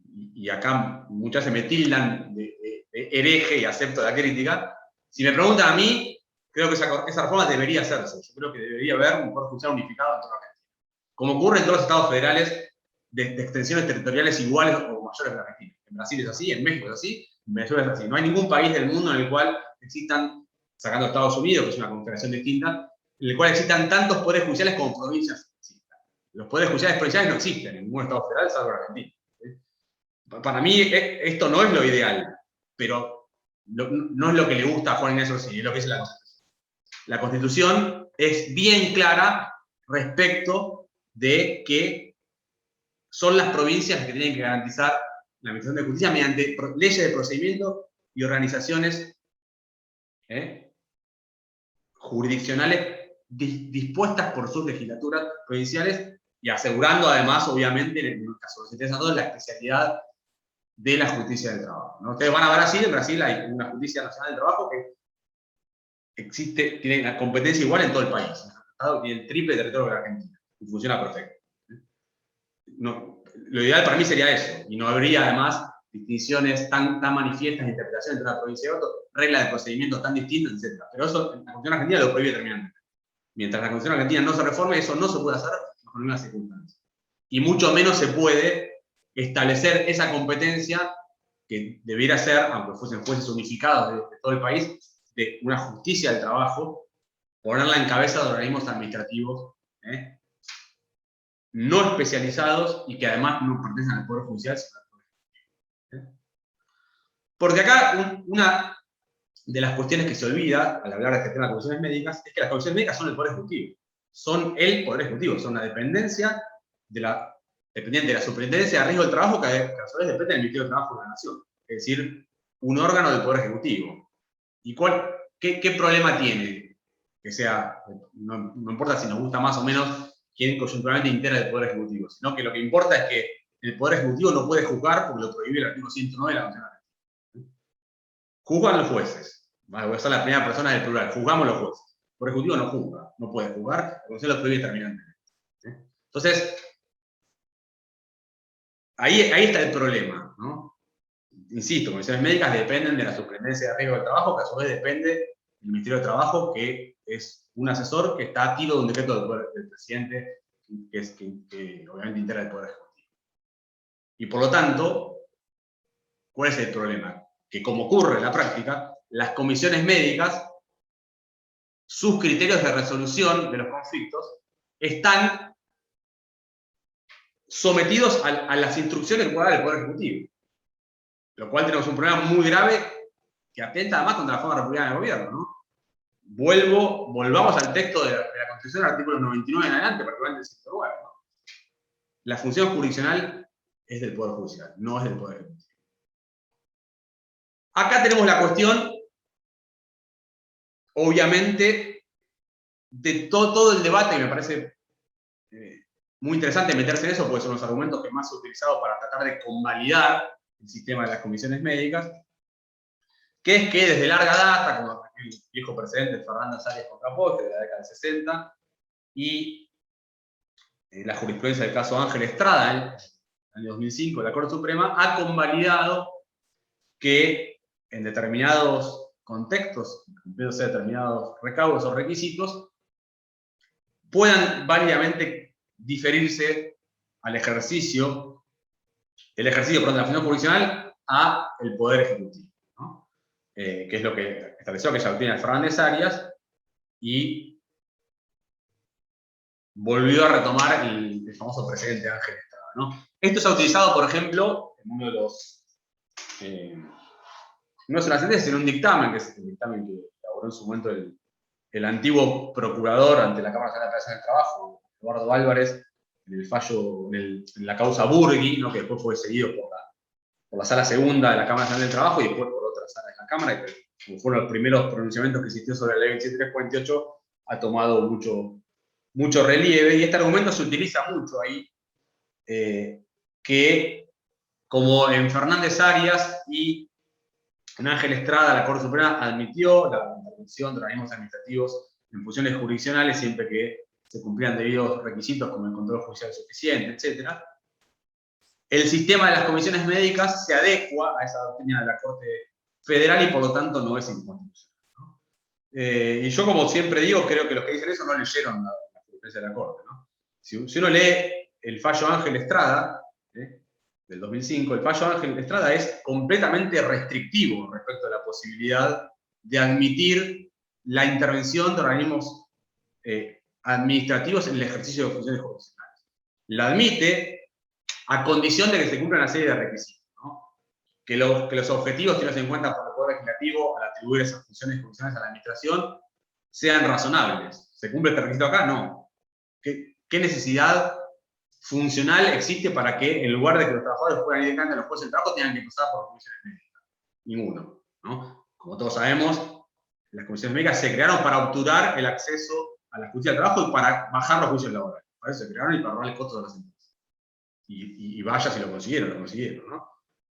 y acá muchas se me tildan de hereje y acepto la crítica, si me preguntan a mí, creo que esa reforma debería hacerse. Yo creo que debería haber un poder judicial unificado en toda Argentina. Como ocurre en todos los estados federales de extensiones territoriales iguales o mayores que la Argentina. En Brasil es así, en México es así, en Venezuela es así. No hay ningún país del mundo en el cual existan, sacando Estados Unidos, que es una confederación distinta, en el cual existan tantos poderes judiciales como provincias existan. Los poderes judiciales provinciales no existen en ningún estado federal, salvo en Argentina. Para mí esto no es lo ideal, pero no es lo que le gusta a Juan Ignacio Orsini, es lo que dice la Constitución. La Constitución es bien clara respecto de que son las provincias las que tienen que garantizar la administración de justicia mediante leyes de procedimiento y organizaciones jurisdiccionales dispuestas por sus legislaturas provinciales y asegurando además, obviamente, en el caso de los interesados, la especialidad de la justicia del trabajo, ¿no? Ustedes van a Brasil, en Brasil hay una justicia nacional del trabajo que existe, tiene la competencia igual en todo el país. Tiene el triple territorio de la Argentina y funciona perfecto. No, lo ideal para mí sería eso, y no habría además distinciones tan manifiestas de interpretación entre una provincia y otra, reglas de procedimiento tan distintas, etc. Pero eso en la Constitución argentina lo prohíbe terminantemente. Mientras la Constitución argentina no se reforme, eso no se puede hacer, no bajo ninguna circunstancia. Y mucho menos se puede establecer esa competencia que debiera ser, aunque fuesen jueces unificados de todo el país, de una justicia del trabajo, ponerla en cabeza de organismos administrativos no especializados y que además no pertenecen al Poder Judicial, sino al Poder Ejecutivo. Porque acá una de las cuestiones que se olvida al hablar de este tema de comisiones médicas es que las comisiones médicas son el Poder Ejecutivo. Son el Poder Ejecutivo, son la dependencia dependiente de la Superintendencia de Riesgo del Trabajo, que a su vez depende del Ministerio de Trabajo de la Nación. Es decir, un órgano del Poder Ejecutivo. ¿Y qué problema tiene? Que sea, no importa si nos gusta más o menos quién coyunturalmente integra el Poder Ejecutivo, sino que lo que importa es que el Poder Ejecutivo no puede juzgar porque lo prohíbe el artículo 109 de la Constitución Argentina. Juzgan los jueces. Voy a usar la primera persona del plural. Juzgamos los jueces. El Poder Ejecutivo no juzga, no puede juzgar, la Constitución lo prohíbe terminantemente. Entonces, ahí está el problema, ¿no? Insisto, comisiones médicas dependen de la Superintendencia de Riesgo del Trabajo, que a su vez depende del Ministerio de Trabajo, que es un asesor que está a tiro de un decreto del presidente, que obviamente integra el Poder Ejecutivo. Y por lo tanto, ¿cuál es el problema? Que como ocurre en la práctica, las comisiones médicas, sus criterios de resolución de los conflictos, están sometidos a las instrucciones que pueda dar el Poder Ejecutivo. Lo cual tenemos un problema muy grave que atenta además contra la forma republicana del gobierno, ¿no? Volvamos al texto de la Constitución, artículo 99 en adelante, particularmente el sexto lugar, ¿no? La función jurisdiccional es del Poder Judicial, no es del Poder Ejecutivo. Acá tenemos la cuestión, obviamente, de todo el debate, y me parece muy interesante meterse en eso, porque son los argumentos que más he utilizado para tratar de convalidar el sistema de las comisiones médicas, que es que desde larga data, como el viejo precedente de Fernando Arias contra Poste de la década del 60, y la jurisprudencia del caso Ángel Estrada, en el año 2005, la Corte Suprema, ha convalidado que en determinados contextos, cumpliéndose determinados recaudos o requisitos, puedan válidamente diferirse al ejercicio de la función jurisdiccional a el Poder Ejecutivo, ¿no? Que es lo que estableció aquella doctrina de Fernández Arias y volvió a retomar el famoso precedente de Ángel Estrada, ¿no? Esto se ha utilizado, por ejemplo, en uno de los... no es una sentencia, sino un dictamen, que es el dictamen que elaboró en su momento el antiguo procurador ante la Cámara Nacional de Apelaciones del Trabajo, Eduardo Álvarez, en el fallo, en la causa Burgui, ¿no? Que después fue seguido por la Sala Segunda de la Cámara Nacional del Trabajo y después por otras salas de la Cámara, y que, como fueron los primeros pronunciamientos que existió sobre la ley 27348, ha tomado mucho relieve, y este argumento se utiliza mucho ahí, que como en Fernández Arias y en Ángel Estrada, la Corte Suprema admitió la intervención de organismos administrativos en funciones jurisdiccionales siempre que se cumplían debidos requisitos como el control judicial suficiente, etc. El sistema de las comisiones médicas se adecua a esa doctrina de la Corte Federal y por lo tanto no es inconstitucional, ¿no? Y yo, como siempre digo, creo que los que dicen eso no leyeron la jurisprudencia de la Corte, ¿no? Si uno lee el fallo Ángel Estrada, del 2005, el fallo Ángel Estrada es completamente restrictivo respecto a la posibilidad de admitir la intervención de organismos administrativos en el ejercicio de funciones jurisdiccionales. La admite a condición de que se cumpla una serie de requisitos, ¿no? Que los objetivos tenidos en cuenta por el Poder Legislativo al atribuir esas funciones jurisdiccionales a la administración sean razonables. ¿Se cumple este requisito acá? No. ¿Qué necesidad funcional existe para que en lugar de que los trabajadores puedan ir directamente a los jueces del trabajo tengan que pasar por comisiones médicas? Ninguno, ¿no? Como todos sabemos, las comisiones médicas se crearon para obturar el acceso a la justicia del trabajo y para bajar los juicios laborales. Para eso se crearon y para ahorrar el costo de las empresas. Y vaya si lo consiguieron, ¿no?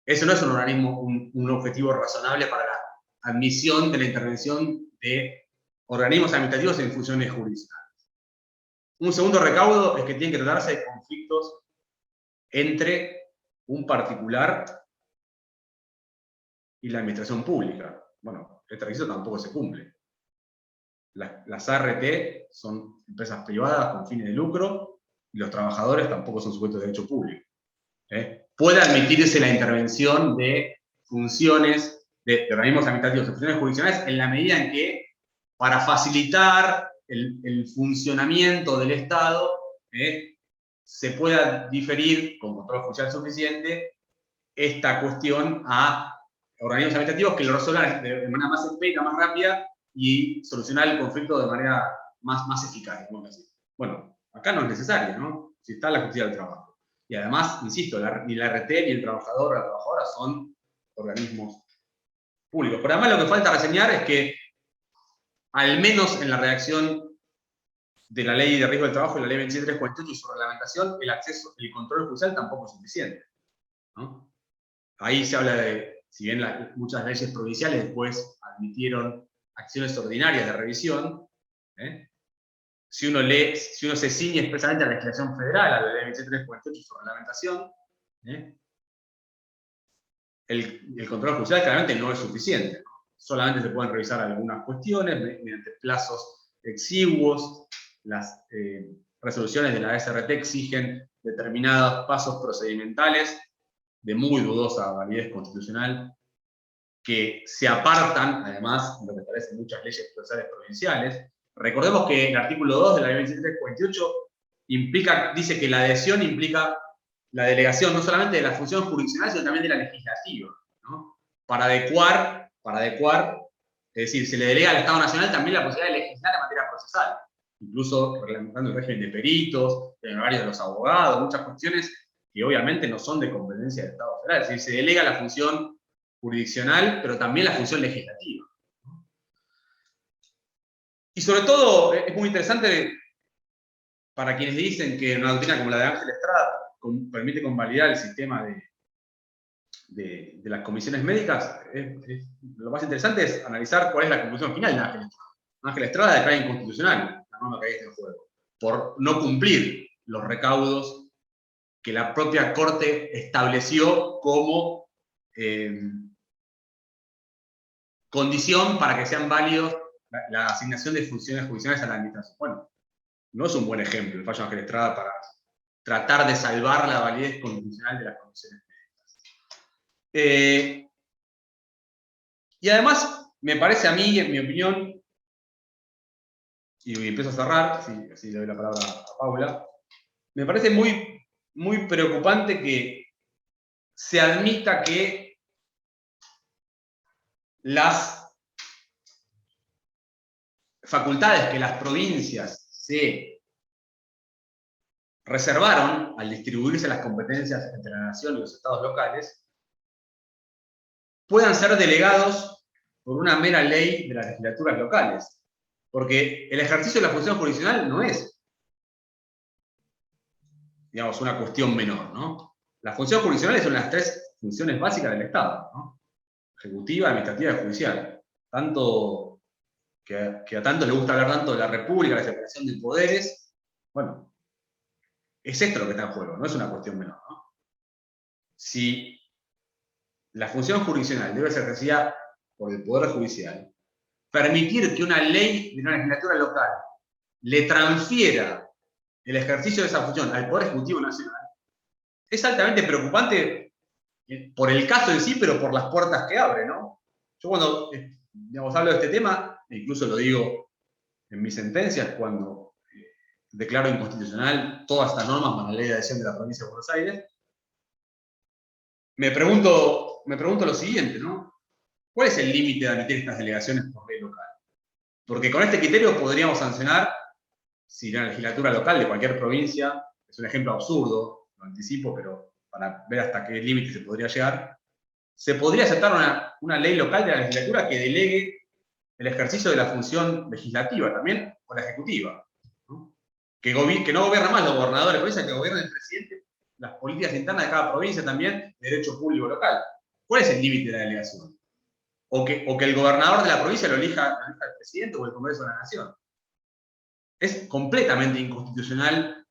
Eso no es un organismo, un objetivo razonable para la admisión de la intervención de organismos administrativos en funciones jurisdiccionales. Un segundo recaudo es que tiene que tratarse de conflictos entre un particular y la administración pública. Bueno, este requisito tampoco se cumple. Las ART son empresas privadas con fines de lucro y los trabajadores tampoco son sujetos de derecho público. Puede admitirse la intervención de funciones de organismos administrativos, de funciones jurisdiccionales, en la medida en que, para facilitar el funcionamiento del Estado, se pueda diferir, con control judicial suficiente, esta cuestión a organismos administrativos que lo resuelvan de manera más expedita, más rápida, y solucionar el conflicto de manera más eficaz. Bueno, acá no es necesario, ¿no? Si está la justicia del trabajo. Y además, insisto, ni la RT ni el trabajador o la trabajadora son organismos públicos. Pero además lo que falta reseñar es que, al menos en la redacción de la Ley de Riesgo del Trabajo y la Ley 2348 y su reglamentación, el control judicial tampoco es suficiente, ¿no? Ahí se habla de, si bien muchas leyes provinciales después admitieron acciones ordinarias de revisión, si uno se ciñe expresamente a la legislación federal, a la Ley 2348 y su reglamentación, el control judicial claramente no es suficiente, ¿no? Solamente se pueden revisar algunas cuestiones mediante plazos exiguos. Las resoluciones de la SRT exigen determinados pasos procedimentales de muy dudosa validez constitucional, que se apartan, además, de lo que parecen muchas leyes procesales provinciales. Recordemos que el artículo 2 de la Ley 2348 dice que la adhesión implica la delegación no solamente de la función jurisdiccional, sino también de la legislativa, ¿no? Para adecuar, es decir, se le delega al Estado Nacional también la posibilidad de legislar en materia procesal, incluso reglamentando el régimen de peritos, el horario de los abogados, muchas cuestiones que obviamente no son de competencia del Estado Federal. Es decir, se delega la función jurisdiccional, pero también la función legislativa. Y sobre todo, es muy interesante para quienes dicen que una doctrina como la de Ángel Estrada permite convalidar el sistema de las comisiones médicas. Lo más interesante es analizar cuál es la conclusión final de Ángel Estrada. Ángel Estrada declara inconstitucional la norma que hay en juego, por no cumplir los recaudos que la propia Corte estableció como condición para que sean válidos la asignación de funciones judiciales a la administración. Bueno, no es un buen ejemplo el fallo de Ángel Estrada para tratar de salvar la validez constitucional de las comisiones médicas. Y además, me parece a mí, en mi opinión, y empiezo a cerrar, así le doy la palabra a Paula, me parece muy preocupante que se admita que las facultades que las provincias se reservaron al distribuirse las competencias entre la nación y los estados locales puedan ser delegados por una mera ley de las legislaturas locales. Porque el ejercicio de la función jurisdiccional no es, digamos, una cuestión menor, ¿no? Las funciones jurisdiccionales son las tres funciones básicas del Estado, ¿no? Ejecutiva, administrativa y judicial. Tanto que a tantos les gusta hablar tanto de la República, la separación de poderes. Bueno, es esto lo que está en juego, no es una cuestión menor, ¿no? Si la función jurisdiccional debe ser ejercida por el Poder Judicial, permitir que una ley de una legislatura local le transfiera el ejercicio de esa función al Poder Ejecutivo Nacional es altamente preocupante por el caso en sí, pero por las puertas que abre, ¿no? Yo cuando hablo de este tema, e incluso lo digo en mis sentencias, cuando declaro inconstitucional todas estas normas más la ley de adhesión de la provincia de Buenos Aires, me pregunto lo siguiente, ¿no? ¿Cuál es el límite de admitir estas delegaciones por ley local? Porque con este criterio podríamos sancionar, si la legislatura local de cualquier provincia, es un ejemplo absurdo, lo anticipo, pero para ver hasta qué límite se podría llegar, se podría aceptar una ley local de la legislatura que delegue el ejercicio de la función legislativa también, o la ejecutiva, ¿no? Que no gobierna más los gobernadores de provincia, que gobierna el presidente, las políticas internas de cada provincia también, de derecho público local. ¿Cuál es el límite de la delegación? O que el gobernador de la provincia lo elija el presidente o el Congreso de la Nación. Es completamente inconstitucional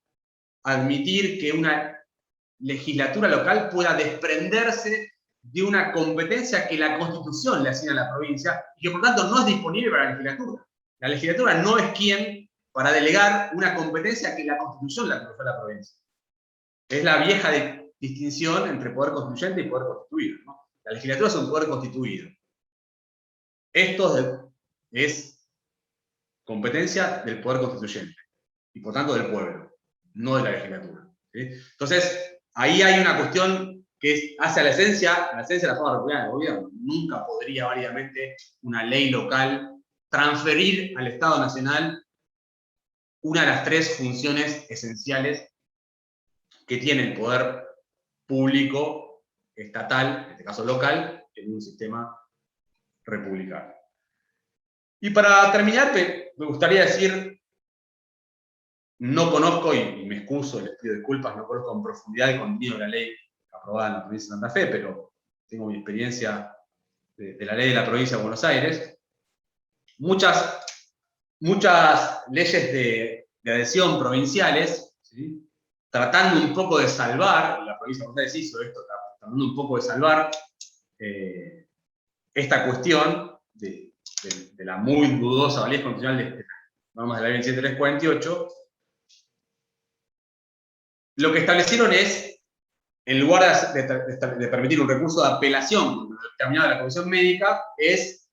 admitir que una legislatura local pueda desprenderse de una competencia que la Constitución le asigna a la provincia y que por tanto no es disponible para la legislatura. La legislatura no es quien, para delegar una competencia que la Constitución la confió a la provincia. Es la vieja distinción entre poder constituyente y poder constituido, ¿no? La legislatura es un poder constituido. Esto es competencia del poder constituyente y por tanto del pueblo, no de la legislatura, ¿sí? Entonces, ahí hay una cuestión que hace a la esencia de la forma republicana del gobierno. Nunca podría válidamente una ley local transferir al Estado Nacional una de las tres funciones esenciales que tiene el poder público, estatal, en este caso local, en un sistema republicano. Y para terminar, me gustaría decir, no conozco, y me excuso, les pido disculpas, no conozco en profundidad el contenido de la ley aprobada en la provincia de Santa Fe, pero tengo mi experiencia de la ley de la provincia de Buenos Aires. Muchas leyes de adhesión provinciales, ¿sí?, tratando un poco de salvar, la provincia de Buenos Aires hizo esto, tratando un poco de salvar esta cuestión de la muy dudosa validez constitucional de las normas de la ley 27348, lo que establecieron es, en lugar de permitir un recurso de apelación determinado de la Comisión Médica, es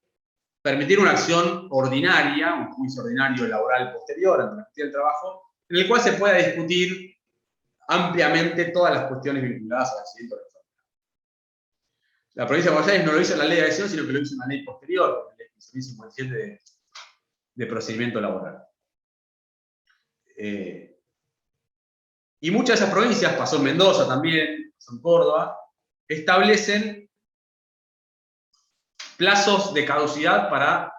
permitir una acción ordinaria, un juicio ordinario laboral posterior ante la Justicia del Trabajo, en el cual se pueda discutir ampliamente todas las cuestiones vinculadas al accidente o la enfermedad. La provincia de Buenos Aires no lo hizo en la ley de adhesión, sino que lo hizo en una ley posterior, la ley 15.057 de procedimiento laboral. Y muchas de esas provincias, pasó en Mendoza también, pasó en Córdoba, establecen plazos de caducidad para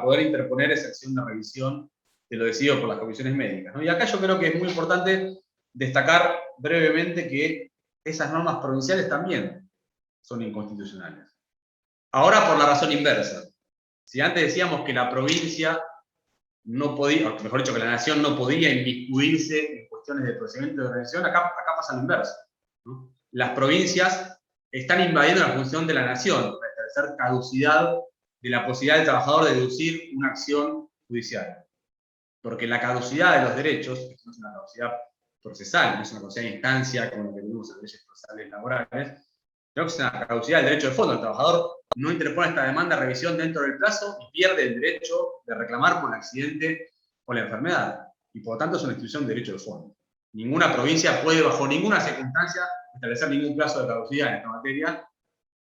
poder interponer esa acción de revisión de lo decidido por las comisiones médicas, ¿no? Y acá yo creo que es muy importante destacar brevemente que esas normas provinciales también son inconstitucionales. Ahora por la razón inversa. Si antes decíamos que la provincia no podía, o mejor dicho, que la nación no podía inmiscuirse en cuestiones de procedimiento de organización, acá pasa lo inverso, ¿no? Las provincias están invadiendo la función de la nación para establecer caducidad de la posibilidad del trabajador de deducir una acción judicial. Porque la caducidad de los derechos, que no es una caducidad procesal, no es una caducidad de instancia como lo que tenemos en las leyes procesales laborales, sino que es una caducidad del derecho de fondo. El trabajador no interpone esta demanda de revisión dentro del plazo y pierde el derecho de reclamar por el accidente o la enfermedad. Y por lo tanto es una institución de derecho de fondo. Ninguna provincia puede, bajo ninguna circunstancia, establecer ningún plazo de caducidad en esta materia.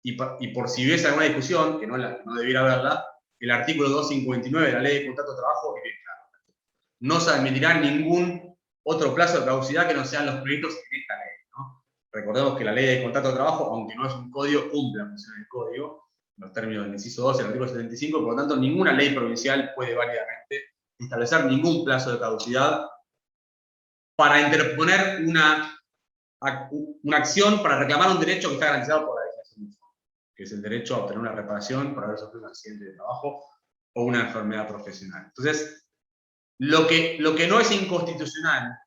Y por si hubiese alguna discusión, que no debiera haberla, el artículo 259 de la Ley de Contrato de Trabajo es bien claro. No se admitirá ningún otro plazo de caducidad que no sean los previstos en esta ley, ¿no? Recordemos que la Ley de Contrato de Trabajo, aunque no es un código, cumple la función del código, en los términos del inciso 2 y el artículo 75, por lo tanto, ninguna ley provincial puede válidamente establecer ningún plazo de caducidad para interponer una acción para reclamar un derecho que está garantizado por la legislación del fondo, que es el derecho a obtener una reparación por haber sufrido un accidente de trabajo o una enfermedad profesional. Entonces, lo que no es inconstitucional,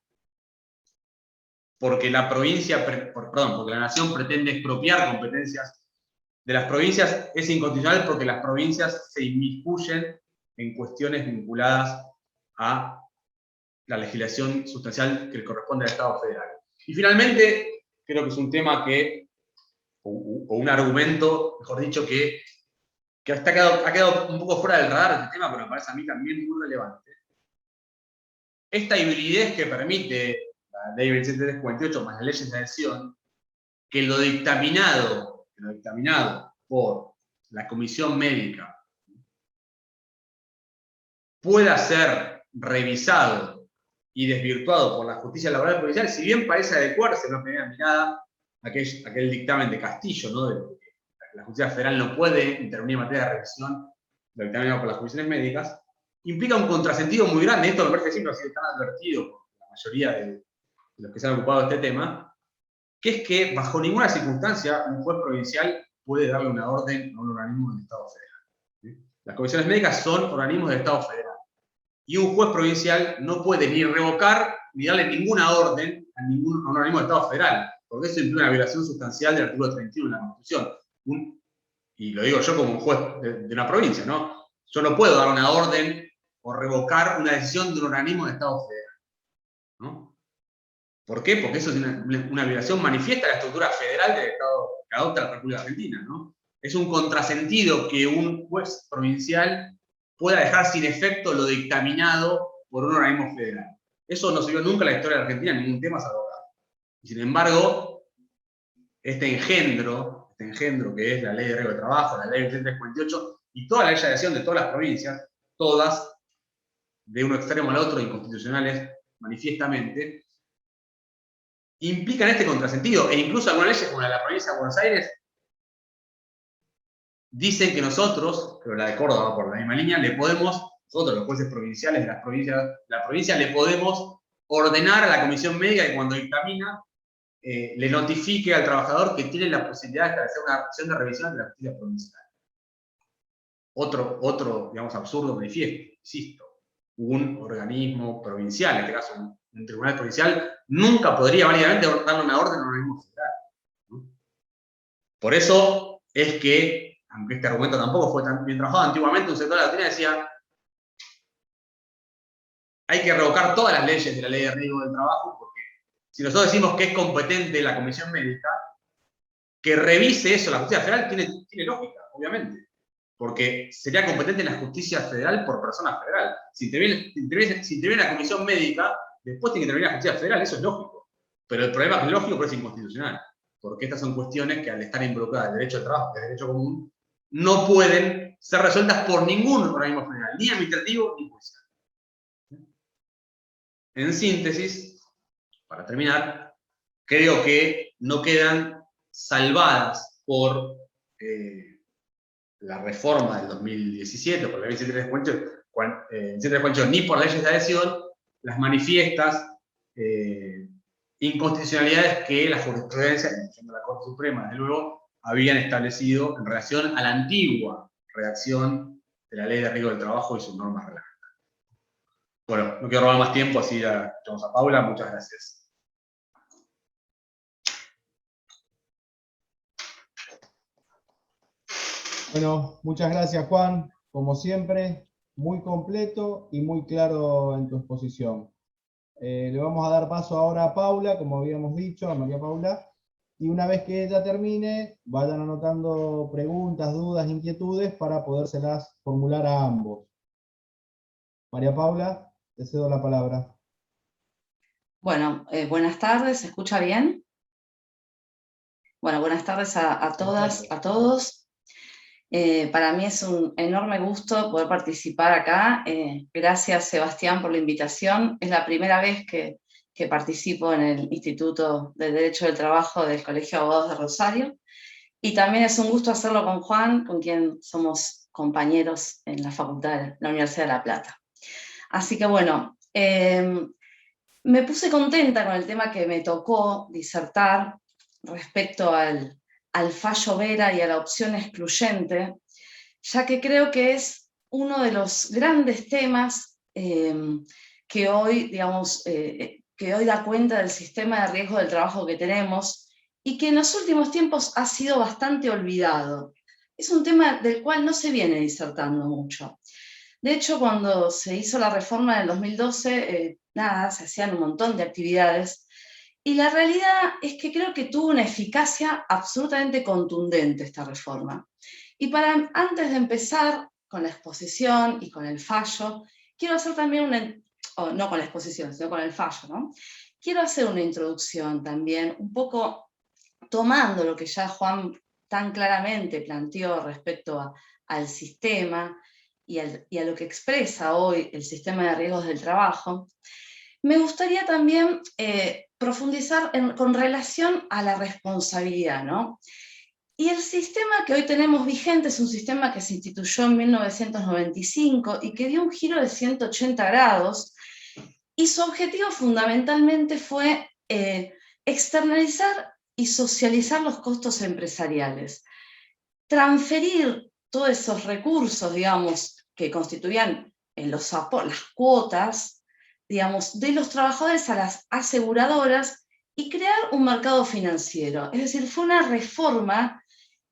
porque la nación pretende expropiar competencias de las provincias, es inconstitucional porque las provincias se inmiscuyen en cuestiones vinculadas a la legislación sustancial que le corresponde al Estado federal. Y finalmente, creo que es un tema o un argumento, mejor dicho, que ha quedado un poco fuera del radar de este tema, pero me parece a mí también muy relevante. Esta hibridez que permite la Ley 27348 más las leyes de adhesión, que lo dictaminado por la Comisión Médica pueda ser revisado y desvirtuado por la justicia laboral provincial, si bien parece adecuarse en una primera mirada a aquel dictamen de Castillo, ¿no?, de que la justicia federal no puede intervenir en materia de revisión lo dictaminado por las comisiones médicas, implica un contrasentido muy grande. Esto me parece que siempre ha sido tan advertido por la mayoría de los que se han ocupado de este tema, que es que bajo ninguna circunstancia un juez provincial puede darle una orden a un organismo del Estado federal, ¿sí? Las comisiones médicas son organismos del Estado federal. Y un juez provincial no puede ni revocar ni darle ninguna orden a un organismo del Estado federal, porque eso implica una violación sustancial del artículo 31 de la Constitución. Y lo digo yo como un juez de una provincia, ¿no? Yo no puedo dar una orden o revocar una decisión de un organismo de Estado federal, ¿no? ¿Por qué? Porque eso es una violación manifiesta de la estructura federal del Estado que adopta la República Argentina, ¿no? Es un contrasentido que un juez provincial pueda dejar sin efecto lo dictaminado por un organismo federal. Eso no se vio nunca en la historia de Argentina, ningún tema se ha logrado. Y sin embargo, este engendro que es la Ley de Riesgo de Trabajo, la Ley 2348 y toda la ley de aviación de todas las provincias, todas, de un extremo al otro, inconstitucionales manifiestamente, implican este contrasentido, e incluso algunas leyes, como la de la provincia de Buenos Aires, dicen que nosotros, pero la de Córdoba va por la misma línea, nosotros los jueces provinciales de las provincias, la provincia le podemos ordenar a la comisión médica que cuando dictamina, le notifique al trabajador que tiene la posibilidad de establecer una acción de revisión de la justicia provincial. Otro, digamos, absurdo manifiesto, insisto. Un organismo provincial, en este caso un tribunal provincial, nunca podría válidamente darle una orden a un organismo federal, ¿no? Por eso es que, aunque este argumento tampoco fue tan bien trabajado, antiguamente un sector de la doctrina decía hay que revocar todas las leyes de la Ley de Riesgo del Trabajo, porque si nosotros decimos que es competente la comisión médica, que revise eso la justicia federal tiene lógica, obviamente. Porque sería competente en la justicia federal por persona federal. Si interviene la comisión médica, después tiene que intervenir la justicia federal, eso es lógico. Pero el problema es lógico, pero es inconstitucional. Porque estas son cuestiones que al estar involucradas en el derecho del trabajo, que es derecho común, no pueden ser resueltas por ningún organismo federal, ni administrativo ni judicial. En síntesis, para terminar, creo que no quedan salvadas por la reforma del 2017, por la ley 2348, ni por leyes de adhesión, las manifiestas inconstitucionalidades que la jurisprudencia, incluyendo la Corte Suprema, desde luego, habían establecido en relación a la antigua redacción de la Ley de Riesgo del Trabajo y sus normas reglamentarias. Bueno, no quiero robar más tiempo, así ya escuchamos a Paula. Muchas gracias. Bueno, muchas gracias, Juan. Como siempre, muy completo y muy claro en tu exposición. Le vamos a dar paso ahora a Paula, como habíamos dicho, a María Paula, y una vez que ella termine, vayan anotando preguntas, dudas, inquietudes para podérselas formular a ambos. María Paula, te cedo la palabra. Bueno, buenas tardes, ¿se escucha bien? Bueno, buenas tardes a todas, a todos. Para mí es un enorme gusto poder participar acá. Gracias, Sebastián, por la invitación. Es la primera vez que participo en el Instituto de Derecho del Trabajo del Colegio de Abogados de Rosario. Y también es un gusto hacerlo con Juan, con quien somos compañeros en la Facultad de la Universidad de La Plata. Así que bueno, me puse contenta con el tema que me tocó disertar respecto al fallo Vera y a la opción excluyente, ya que creo que es uno de los grandes temas que hoy, digamos, que hoy da cuenta del sistema de riesgo del trabajo que tenemos y que en los últimos tiempos ha sido bastante olvidado. Es un tema del cual no se viene disertando mucho. De hecho, cuando se hizo la reforma del 2012, se hacían un montón de actividades, y la realidad es que creo que tuvo una eficacia absolutamente contundente esta reforma. Y antes de empezar con la exposición y con el fallo, quiero hacer también no con la exposición, sino con el fallo, ¿no? Quiero hacer una introducción también, un poco tomando lo que ya Juan tan claramente planteó respecto al sistema y a lo que expresa hoy el sistema de riesgos del trabajo. Me gustaría también profundizar con relación a la responsabilidad, ¿no? Y el sistema que hoy tenemos vigente es un sistema que se instituyó en 1995 y que dio un giro de 180 grados, y su objetivo fundamentalmente fue externalizar y socializar los costos empresariales, transferir todos esos recursos, digamos, que constituían las cuotas, digamos, de los trabajadores a las aseguradoras y crear un mercado financiero. Es decir, fue una reforma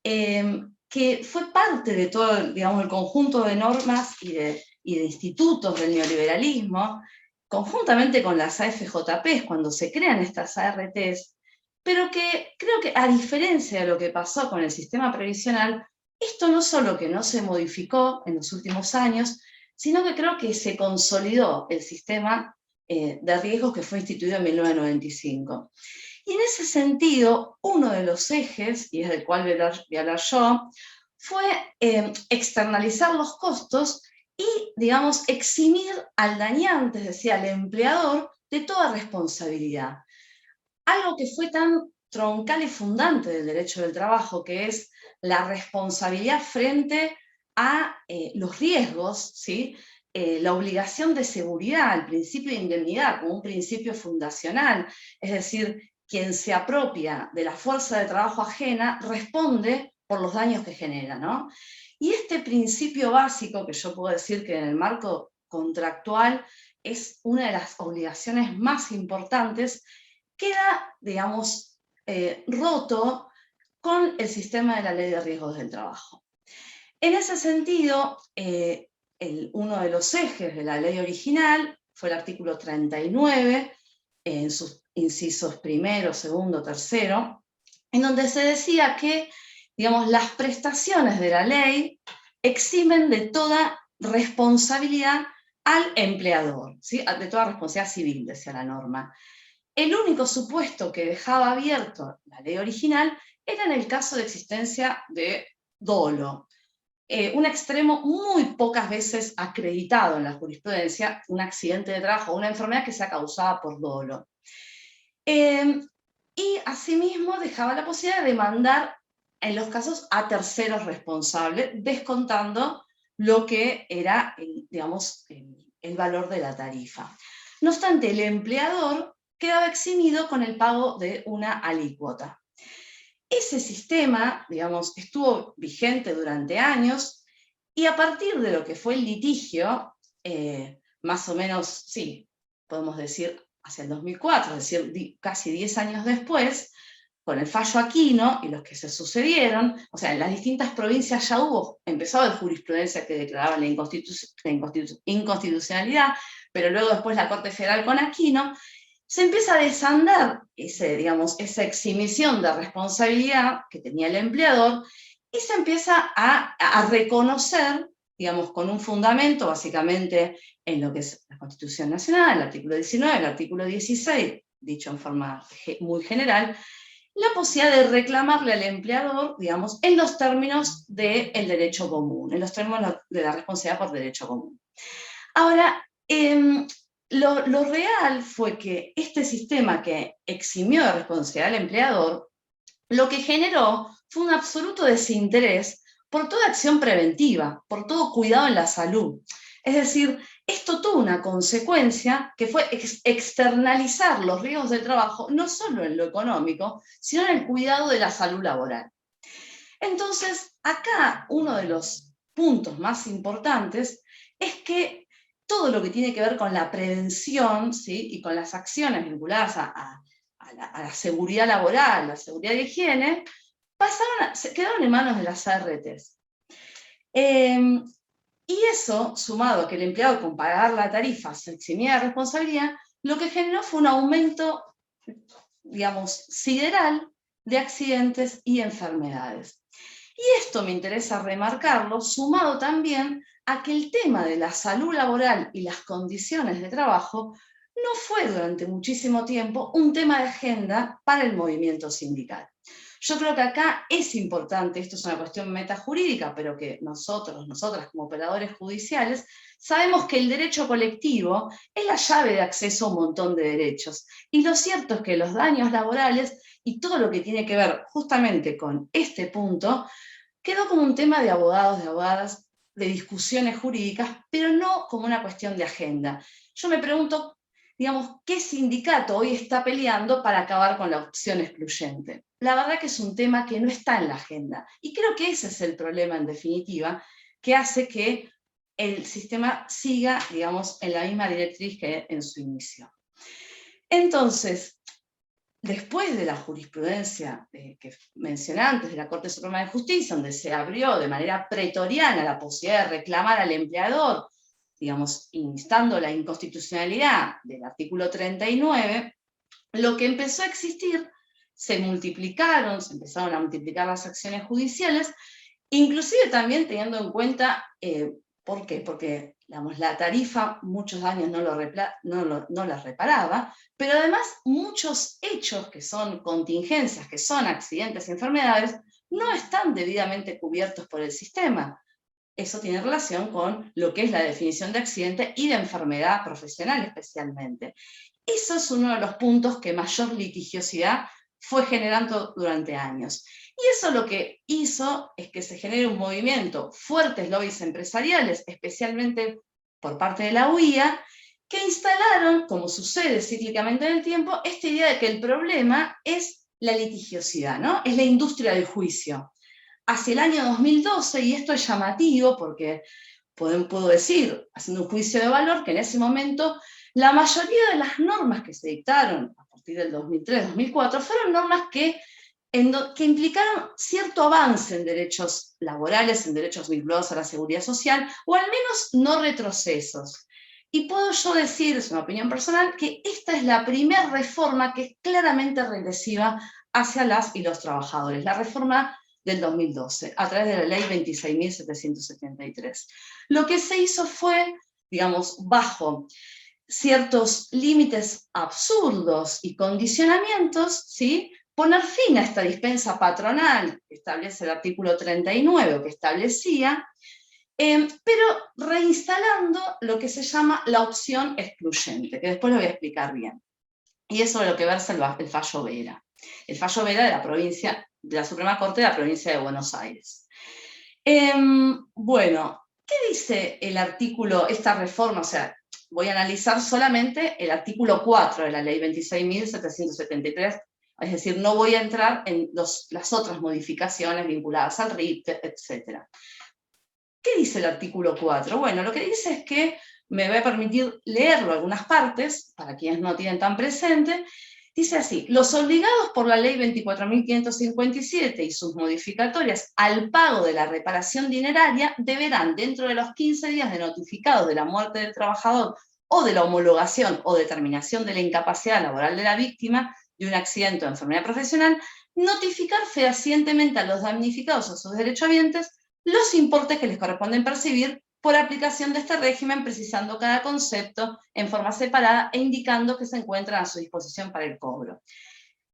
que fue parte de todo, digamos, el conjunto de normas y de y de institutos del neoliberalismo, conjuntamente con las AFJPs, cuando se crean estas ARTs, pero que creo que, a diferencia de lo que pasó con el sistema previsional, esto no solo que no se modificó en los últimos años, sino que creo que se consolidó el sistema de riesgos que fue instituido en 1995. Y en ese sentido, uno de los ejes, y es del cual voy a hablar yo, fue externalizar los costos y, digamos, eximir al dañante, es decir, al empleador, de toda responsabilidad. Algo que fue tan troncal y fundante del derecho del trabajo, que es la responsabilidad frente a los riesgos, ¿sí? La obligación de seguridad, el principio de indemnidad como un principio fundacional, es decir, quien se apropia de la fuerza de trabajo ajena responde por los daños que genera, ¿no? Y este principio básico, que yo puedo decir que en el marco contractual es una de las obligaciones más importantes, queda, digamos, roto con el sistema de la Ley de Riesgos del Trabajo. En ese sentido, uno de los ejes de la ley original fue el artículo 39, en sus incisos primero, segundo, tercero, en donde se decía que, digamos, las prestaciones de la ley eximen de toda responsabilidad al empleador, ¿sí? De toda responsabilidad civil, decía la norma. El único supuesto que dejaba abierto la ley original era en el caso de existencia de dolo. Un extremo muy pocas veces acreditado en la jurisprudencia, un accidente de trabajo o una enfermedad que sea causada por dolo. Y asimismo dejaba la posibilidad de demandar en los casos a terceros responsables, descontando lo que era, digamos, el valor de la tarifa. No obstante, el empleador quedaba eximido con el pago de una alícuota. Ese sistema, digamos, estuvo vigente durante años y a partir de lo que fue el litigio, más o menos, sí, podemos decir hacia el 2004, es decir, casi 10 años después, con el fallo Aquino y los que se sucedieron, o sea, en las distintas provincias ya empezó a haber jurisprudencia que declaraba la inconstitucionalidad, pero luego después la Corte Federal con Aquino, se empieza a desandar esa exhibición de responsabilidad que tenía el empleador y se empieza a reconocer, digamos, con un fundamento básicamente en lo que es la Constitución Nacional, el artículo 19, el artículo 16, dicho en forma muy general, la posibilidad de reclamarle al empleador, digamos, en los términos del derecho común, en los términos de la responsabilidad por derecho común. Ahora, lo real fue que este sistema que eximió de responsabilidad al empleador, lo que generó fue un absoluto desinterés por toda acción preventiva, por todo cuidado en la salud. Es decir, esto tuvo una consecuencia que fue externalizar los riesgos del trabajo, no solo en lo económico, sino en el cuidado de la salud laboral. Entonces, acá uno de los puntos más importantes es que todo lo que tiene que ver con la prevención, ¿sí? Y con las acciones vinculadas a la seguridad laboral, la seguridad de higiene, quedaron en manos de las ARTs. Y eso, sumado a que el empleado con pagar la tarifa se eximía de responsabilidad, lo que generó fue un aumento, digamos, sideral de accidentes y enfermedades. Y esto me interesa remarcarlo, sumado también a que el tema de la salud laboral y las condiciones de trabajo no fue durante muchísimo tiempo un tema de agenda para el movimiento sindical. Yo creo que acá es importante, esto es una cuestión metajurídica, pero que nosotras como operadores judiciales, sabemos que el derecho colectivo es la llave de acceso a un montón de derechos. Y lo cierto es que los daños laborales y todo lo que tiene que ver justamente con este punto, quedó como un tema de abogados, de abogadas, de discusiones jurídicas, pero no como una cuestión de agenda. Yo me pregunto, digamos, ¿qué sindicato hoy está peleando para acabar con la opción excluyente? La verdad que es un tema que no está en la agenda. Y creo que ese es el problema, en definitiva, que hace que el sistema siga, digamos, en la misma directriz que en su inicio. Entonces, después de la jurisprudencia que mencioné antes de la Corte Suprema de Justicia, donde se abrió de manera pretoriana la posibilidad de reclamar al empleador digamos, instando la inconstitucionalidad del artículo 39, lo que empezó a existir, se empezaron a multiplicar las acciones judiciales, inclusive también teniendo en cuenta, ¿por qué? Porque digamos, la tarifa muchos años no las reparaba, pero además muchos hechos que son contingencias, que son accidentes y enfermedades, no están debidamente cubiertos por el sistema. Eso tiene relación con lo que es la definición de accidente y de enfermedad profesional especialmente. Eso es uno de los puntos que mayor litigiosidad fue generando durante años. Y eso lo que hizo es que se genere un movimiento, fuertes lobbies empresariales, especialmente por parte de la UIA, que instalaron, como sucede cíclicamente en el tiempo, esta idea de que el problema es la litigiosidad, ¿no? Es la industria del juicio. Hacia el año 2012, y esto es llamativo porque puedo decir, haciendo un juicio de valor, que en ese momento la mayoría de las normas que se dictaron a partir del 2003-2004 fueron normas que implicaron cierto avance en derechos laborales, en derechos vinculados a la seguridad social, o al menos no retrocesos. Y puedo yo decir, es una opinión personal, que esta es la primera reforma que es claramente regresiva hacia las y los trabajadores, la reforma del 2012, a través de la ley 26.773. Lo que se hizo fue, digamos, bajo ciertos límites absurdos y condicionamientos, ¿sí?, poner fin a esta dispensa patronal que establece el artículo 39, que establecía, pero reinstalando lo que se llama la opción excluyente, que después lo voy a explicar bien. Y eso es lo que versa el fallo Vera. El fallo Vera de la Suprema Corte de la provincia de Buenos Aires. Bueno, ¿qué dice el artículo, esta reforma? O sea, voy a analizar solamente el artículo 4 de la ley 26.773, es decir, no voy a entrar en las otras modificaciones vinculadas al RIT, etc. ¿Qué dice el artículo 4? Bueno, lo que dice es que, me voy a permitir leerlo algunas partes, para quienes no tienen tan presente, dice así: los obligados por la ley 24.557 y sus modificatorias al pago de la reparación dineraria deberán, dentro de los 15 días de notificados de la muerte del trabajador o de la homologación o determinación de la incapacidad laboral de la víctima de un accidente o enfermedad profesional, notificar fehacientemente a los damnificados o sus derechohabientes los importes que les corresponden percibir por aplicación de este régimen, precisando cada concepto en forma separada e indicando que se encuentran a su disposición para el cobro.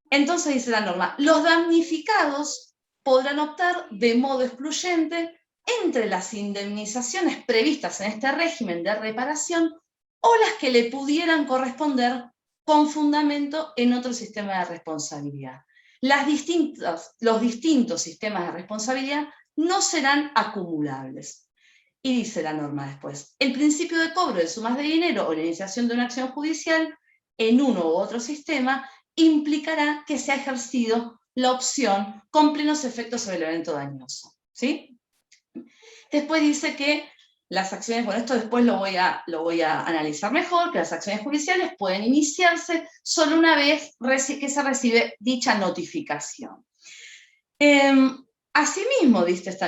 Entonces dice la norma, los damnificados podrán optar de modo excluyente entre las indemnizaciones previstas en este régimen de reparación o las que le pudieran corresponder con fundamento en otro sistema de responsabilidad. Los distintos sistemas de responsabilidad no serán acumulables. Y dice la norma después, el principio de cobro de sumas de dinero o la iniciación de una acción judicial en uno u otro sistema implicará que se ha ejercido la opción con plenos efectos sobre el evento dañoso, ¿sí? Después dice que las acciones, bueno, esto después lo voy a analizar mejor, que las acciones judiciales pueden iniciarse solo una vez que se recibe dicha notificación. Asimismo, dice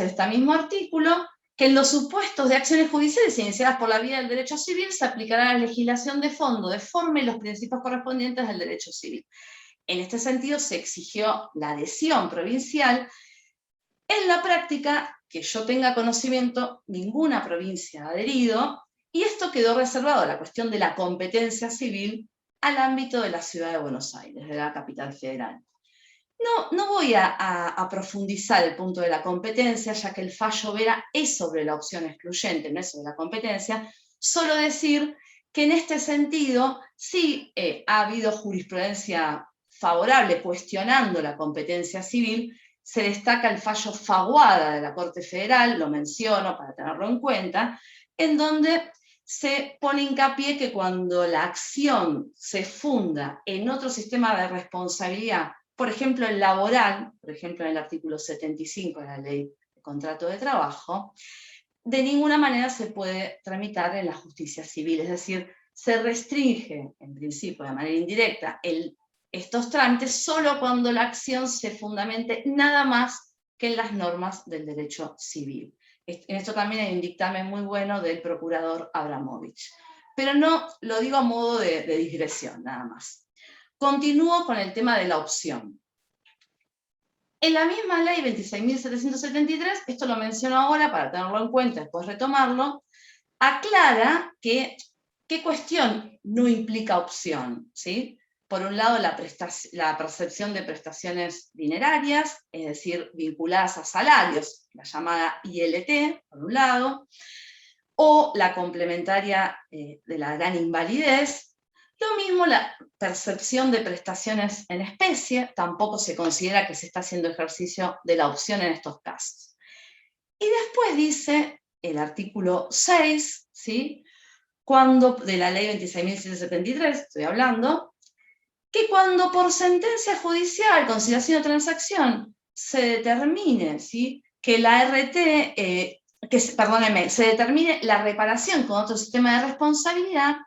este mismo artículo, que en los supuestos de acciones judiciales iniciadas por la vía del derecho civil se aplicará la legislación de fondo, de forma y los principios correspondientes del derecho civil. En este sentido se exigió la adhesión provincial. En la práctica, que yo tenga conocimiento, ninguna provincia ha adherido, y esto quedó reservado a la cuestión de la competencia civil al ámbito de la ciudad de Buenos Aires, de la capital federal. No voy a profundizar el punto de la competencia, ya que el fallo Vera es sobre la opción excluyente, no es sobre la competencia, solo decir que en este sentido sí ha habido jurisprudencia favorable cuestionando la competencia civil. Se destaca el fallo Faguada de la Corte Federal, lo menciono para tenerlo en cuenta, en donde se pone hincapié que cuando la acción se funda en otro sistema de responsabilidad, por ejemplo, el laboral, por ejemplo, en el artículo 75 de la Ley de Contrato de Trabajo, de ninguna manera se puede tramitar en la justicia civil, es decir, se restringe, en principio, de manera indirecta, estos trámites solo cuando la acción se fundamente nada más que en las normas del derecho civil. En esto también hay un dictamen muy bueno del procurador Abramovich. Pero no lo digo a modo de digresión, nada más. Continúo con el tema de la opción. En la misma ley 26.773, esto lo menciono ahora para tenerlo en cuenta, después retomarlo, aclara que qué cuestión no implica opción, ¿sí? Por un lado, la percepción de prestaciones dinerarias, es decir, vinculadas a salarios, la llamada ILT, por un lado, o la complementaria de la gran invalidez. Lo mismo la percepción de prestaciones en especie, tampoco se considera que se está haciendo ejercicio de la opción en estos casos. Y después dice el artículo 6, ¿sí? De la ley 26.773, estoy hablando, que cuando por sentencia judicial, conciliación o transacción, se determine, ¿sí?, que la RT, se determine la reparación con otro sistema de responsabilidad,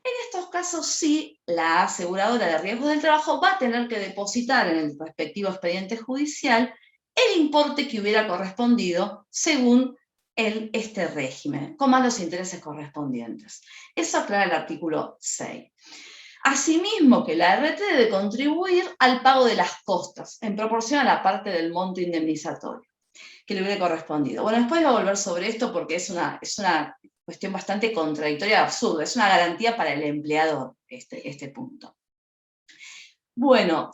en estos casos sí, la aseguradora de riesgos del trabajo va a tener que depositar en el respectivo expediente judicial el importe que hubiera correspondido según este régimen, con más los intereses correspondientes. Eso aclara el artículo 6. Asimismo, que la RT debe contribuir al pago de las costas, en proporción a la parte del monto indemnizatorio que le hubiera correspondido. Bueno, después voy a volver sobre esto porque es una cuestión bastante contradictoria y absurda. Es una garantía para el empleador, este punto. Bueno,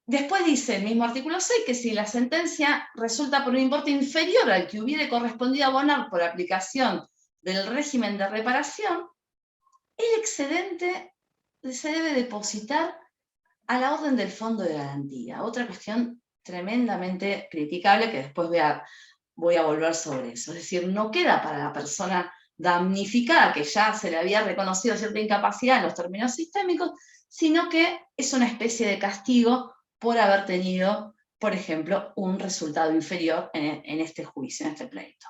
después dice el mismo artículo 6 que si la sentencia resulta por un importe inferior al que hubiera correspondido abonar por aplicación del régimen de reparación, el excedente se debe depositar a la orden del fondo de garantía. Otra cuestión tremendamente criticable que después voy a volver sobre eso. Es decir, no queda para la persona damnificada, que ya se le había reconocido cierta incapacidad en los términos sistémicos, sino que es una especie de castigo por haber tenido, por ejemplo, un resultado inferior en este juicio, en este pleito.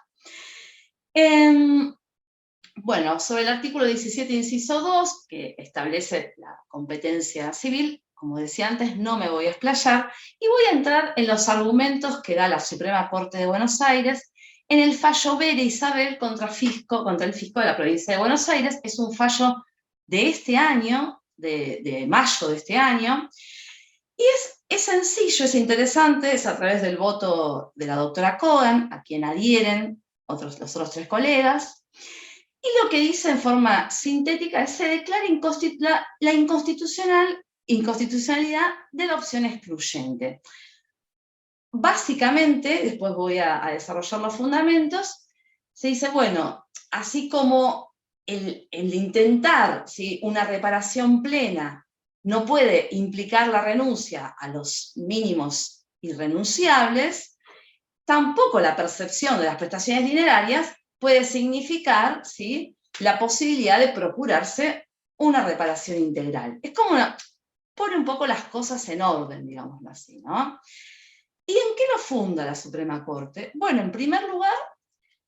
Bueno, sobre el artículo 17, inciso 2, que establece la competencia civil, como decía antes, no me voy a explayar, y voy a entrar en los argumentos que da la Suprema Corte de Buenos Aires en el fallo Vera Isabel contra el fisco de la provincia de Buenos Aires. Es un fallo de este año, de mayo de este año, y es sencillo, es interesante, es a través del voto de la doctora Cohen, a quien adhieren los otros 3 colegas, y lo que dice en forma sintética es: se declara la inconstitucionalidad de la opción excluyente. Básicamente, después voy a desarrollar los fundamentos, se dice, bueno, así como el intentar, ¿sí?, una reparación plena no puede implicar la renuncia a los mínimos irrenunciables, tampoco la percepción de las prestaciones dinerarias puede significar, ¿sí?, la posibilidad de procurarse una reparación integral. Es como pone un poco las cosas en orden, digámoslo así, ¿no? ¿Y en qué lo funda la Suprema Corte? Bueno, en primer lugar,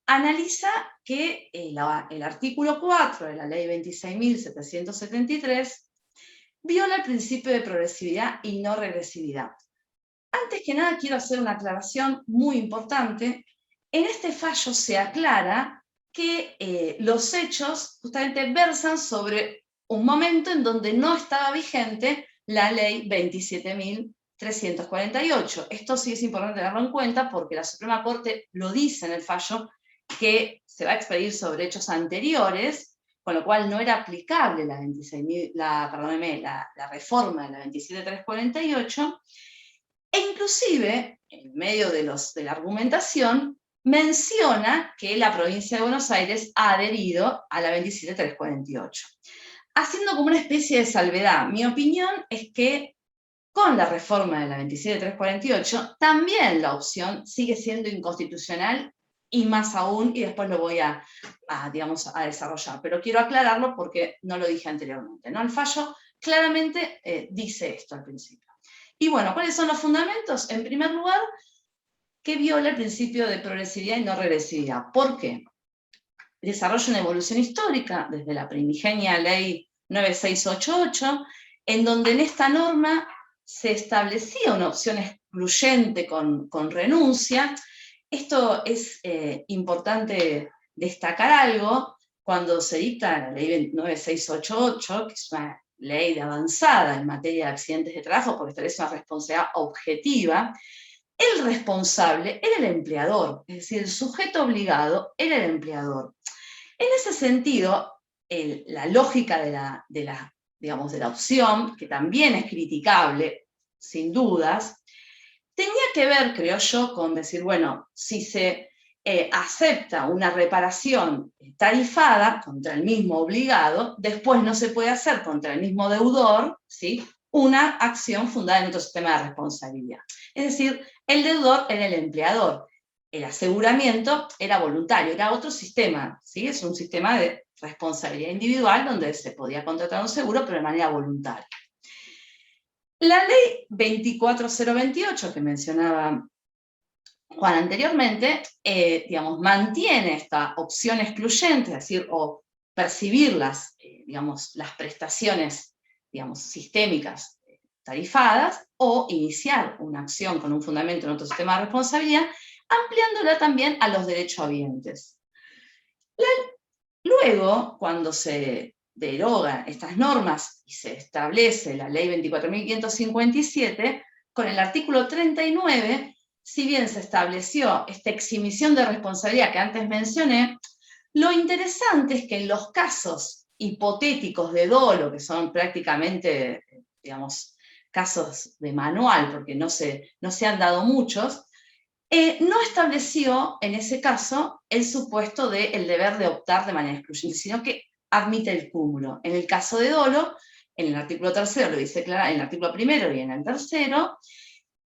analiza que el artículo 4 de la ley 26.773 viola el principio de progresividad y no regresividad. Antes que nada, quiero hacer una aclaración muy importante. En este fallo se aclara que los hechos justamente versan sobre un momento en donde no estaba vigente la ley 27.348. Esto sí es importante tenerlo en cuenta porque la Suprema Corte lo dice en el fallo, que se va a expedir sobre hechos anteriores, con lo cual no era aplicable la reforma de la 27.348, e inclusive, en medio de la argumentación, menciona que la provincia de Buenos Aires ha adherido a la 27.348, haciendo como una especie de salvedad. Mi opinión es que con la reforma de la 27.348 también la opción sigue siendo inconstitucional, y más aún, y después lo voy a desarrollar, pero quiero aclararlo porque no lo dije anteriormente, ¿no? El fallo claramente dice esto al principio. Y bueno, ¿cuáles son los fundamentos? En primer lugar, que viola el principio de progresividad y no regresividad. ¿Por qué? Desarrolla una evolución histórica desde la primigenia ley 9688, en donde en esta norma se establecía una opción excluyente con renuncia, Esto es importante destacar algo cuando se dicta la ley 9688, que es una ley de avanzada en materia de accidentes de trabajo, porque establece una responsabilidad objetiva. El responsable era el empleador, es decir, el sujeto obligado era el empleador. En ese sentido, la lógica de la opción, que también es criticable, sin dudas, tenía que ver, creo yo, con decir, bueno, si se acepta una reparación tarifada contra el mismo obligado, después no se puede hacer contra el mismo deudor, ¿sí?, una acción fundada en otro sistema de responsabilidad. Es decir, el deudor era el empleador, el aseguramiento era voluntario, era otro sistema, ¿sí? Es un sistema de responsabilidad individual donde se podía contratar un seguro, pero de manera voluntaria. La ley 24028 que mencionaba Juan anteriormente, mantiene esta opción excluyente, es decir, o percibir las prestaciones, sistémicas tarifadas, o iniciar una acción con un fundamento en otro sistema de responsabilidad, ampliándola también a los derechohabientes. Luego, cuando se derogan estas normas y se establece la ley 24.557, con el artículo 39, si bien se estableció esta exhibición de responsabilidad que antes mencioné, lo interesante es que en los casos hipotéticos de dolo, que son prácticamente, casos de manual, porque no se han dado muchos, no estableció en ese caso el supuesto del deber de optar de manera excluyente, sino que admite el cúmulo. En el caso de dolo, en el artículo 3 lo dice claro, en el artículo 1 y en el 3,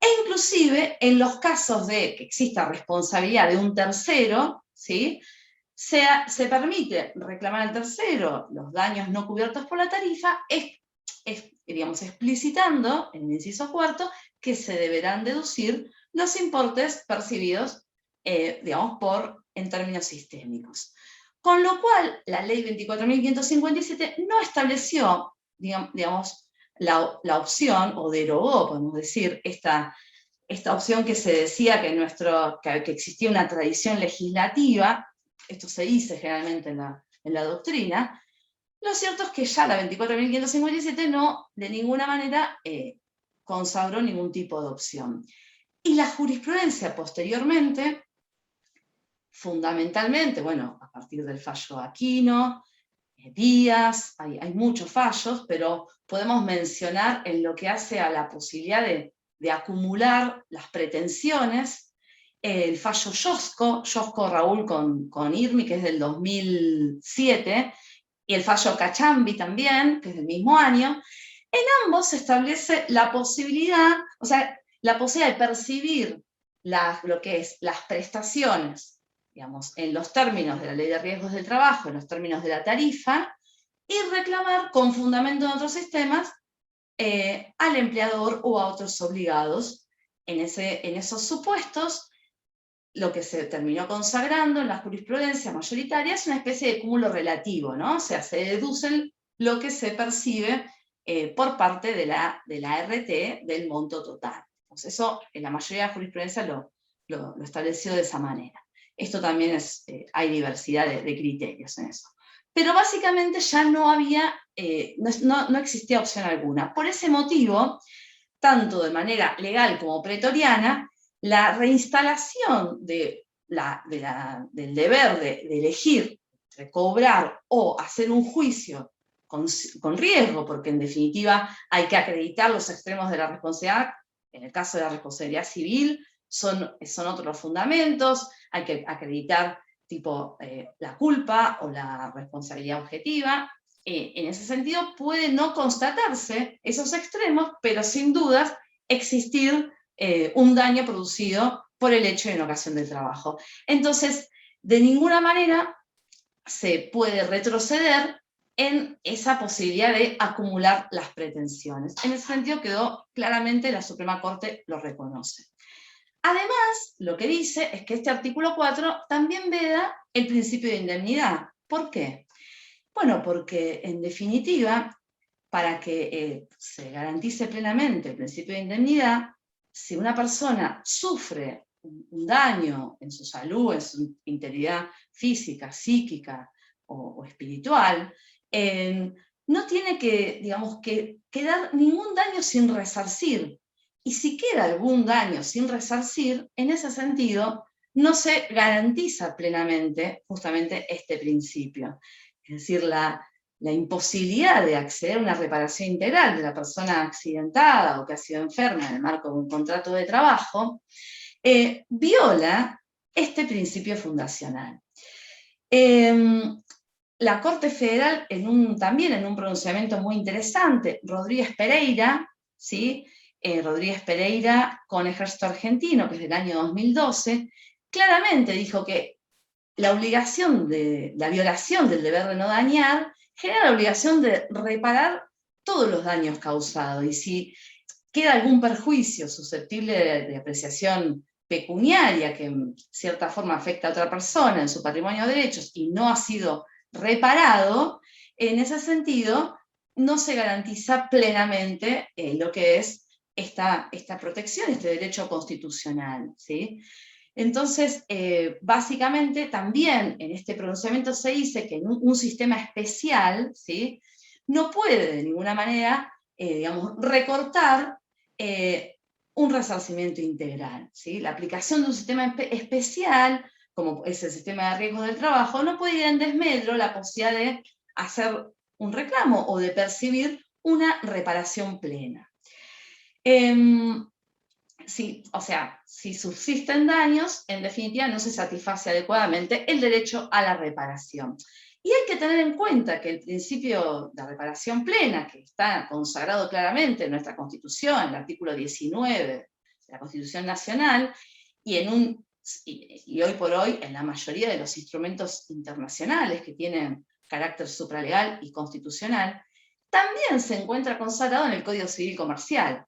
e inclusive en los casos de que exista responsabilidad de un tercero, ¿sí?, se permite reclamar al tercero los daños no cubiertos por la tarifa, explicitando en el inciso 4 que se deberán deducir los importes percibidos, en términos sistémicos. Con lo cual, la ley 24.557 no estableció, la opción, o derogó, podemos decir, esta opción que se decía que existía una tradición legislativa. Esto se dice generalmente en la doctrina. Lo cierto es que ya la 24.557 no, de ninguna manera, consagró ningún tipo de opción. Y la jurisprudencia posteriormente, fundamentalmente, a partir del fallo Aquino, Díaz, hay muchos fallos, pero podemos mencionar en lo que hace a la posibilidad de acumular las pretensiones, el fallo Yosco Raúl con Irmi, que es del 2007, y el fallo Cachambi también, que es del mismo año. En ambos se establece la posibilidad, la posibilidad de percibir lo que es las prestaciones, en los términos de la Ley de Riesgos del Trabajo, en los términos de la tarifa, y reclamar con fundamento en otros sistemas al empleador o a otros obligados. En esos supuestos, lo que se terminó consagrando en la jurisprudencia mayoritaria es una especie de cúmulo relativo, ¿no? O sea, se deduce lo que se percibe por parte de la RT del monto total. Entonces, eso en la mayoría de la jurisprudencia lo estableció de esa manera. Esto también hay diversidad de criterios en eso. Pero básicamente ya no existía opción alguna. Por ese motivo, tanto de manera legal como pretoriana, la reinstalación del deber de elegir entre cobrar o hacer un juicio con riesgo, porque en definitiva hay que acreditar los extremos de la responsabilidad. En el caso de la responsabilidad civil son otros los fundamentos, hay que acreditar la culpa o la responsabilidad objetiva. En ese sentido puede no constatarse esos extremos, pero sin dudas existir un daño producido por el hecho de inocasión del trabajo. Entonces, de ninguna manera se puede retroceder en esa posibilidad de acumular las pretensiones. En ese sentido quedó claramente, la Suprema Corte lo reconoce. Además, lo que dice es que este artículo 4 también veda el principio de indemnidad. ¿Por qué? Bueno, porque en definitiva, para que se garantice plenamente el principio de indemnidad, si una persona sufre un daño en su salud, en su integridad física, psíquica o espiritual, no tiene que, digamos, que quedar ningún daño sin resarcir. Y si queda algún daño sin resarcir, en ese sentido, no se garantiza plenamente justamente este principio. Es decir, la imposibilidad de acceder a una reparación integral de la persona accidentada o que ha sido enferma en el marco de un contrato de trabajo, viola este principio fundacional. La Corte Federal, también en un pronunciamiento muy interesante, Rodríguez Pereira, ¿sí? Rodríguez Pereira con Ejército Argentino, que es del año 2012, claramente dijo que la violación del deber de no dañar genera la obligación de reparar todos los daños causados, y si queda algún perjuicio susceptible de apreciación pecuniaria que en cierta forma afecta a otra persona en su patrimonio de derechos y no ha sido reparado, en ese sentido no se garantiza plenamente lo que es esta protección, este derecho constitucional, ¿sí? Entonces, básicamente también en este pronunciamiento se dice que en un sistema especial, ¿sí?, no puede de ninguna manera, digamos, recortar un resarcimiento integral, ¿sí? La aplicación de un sistema especial, como es el sistema de riesgos del trabajo, no puede ir en desmedro la posibilidad de hacer un reclamo o de percibir una reparación plena. O sea, si subsisten daños, en definitiva no se satisface adecuadamente el derecho a la reparación. Y hay que tener en cuenta que el principio de reparación plena, que está consagrado claramente en nuestra Constitución, en el artículo 19 de la Constitución Nacional, y hoy por hoy en la mayoría de los instrumentos internacionales que tienen carácter supralegal y constitucional, también se encuentra consagrado en el Código Civil Comercial.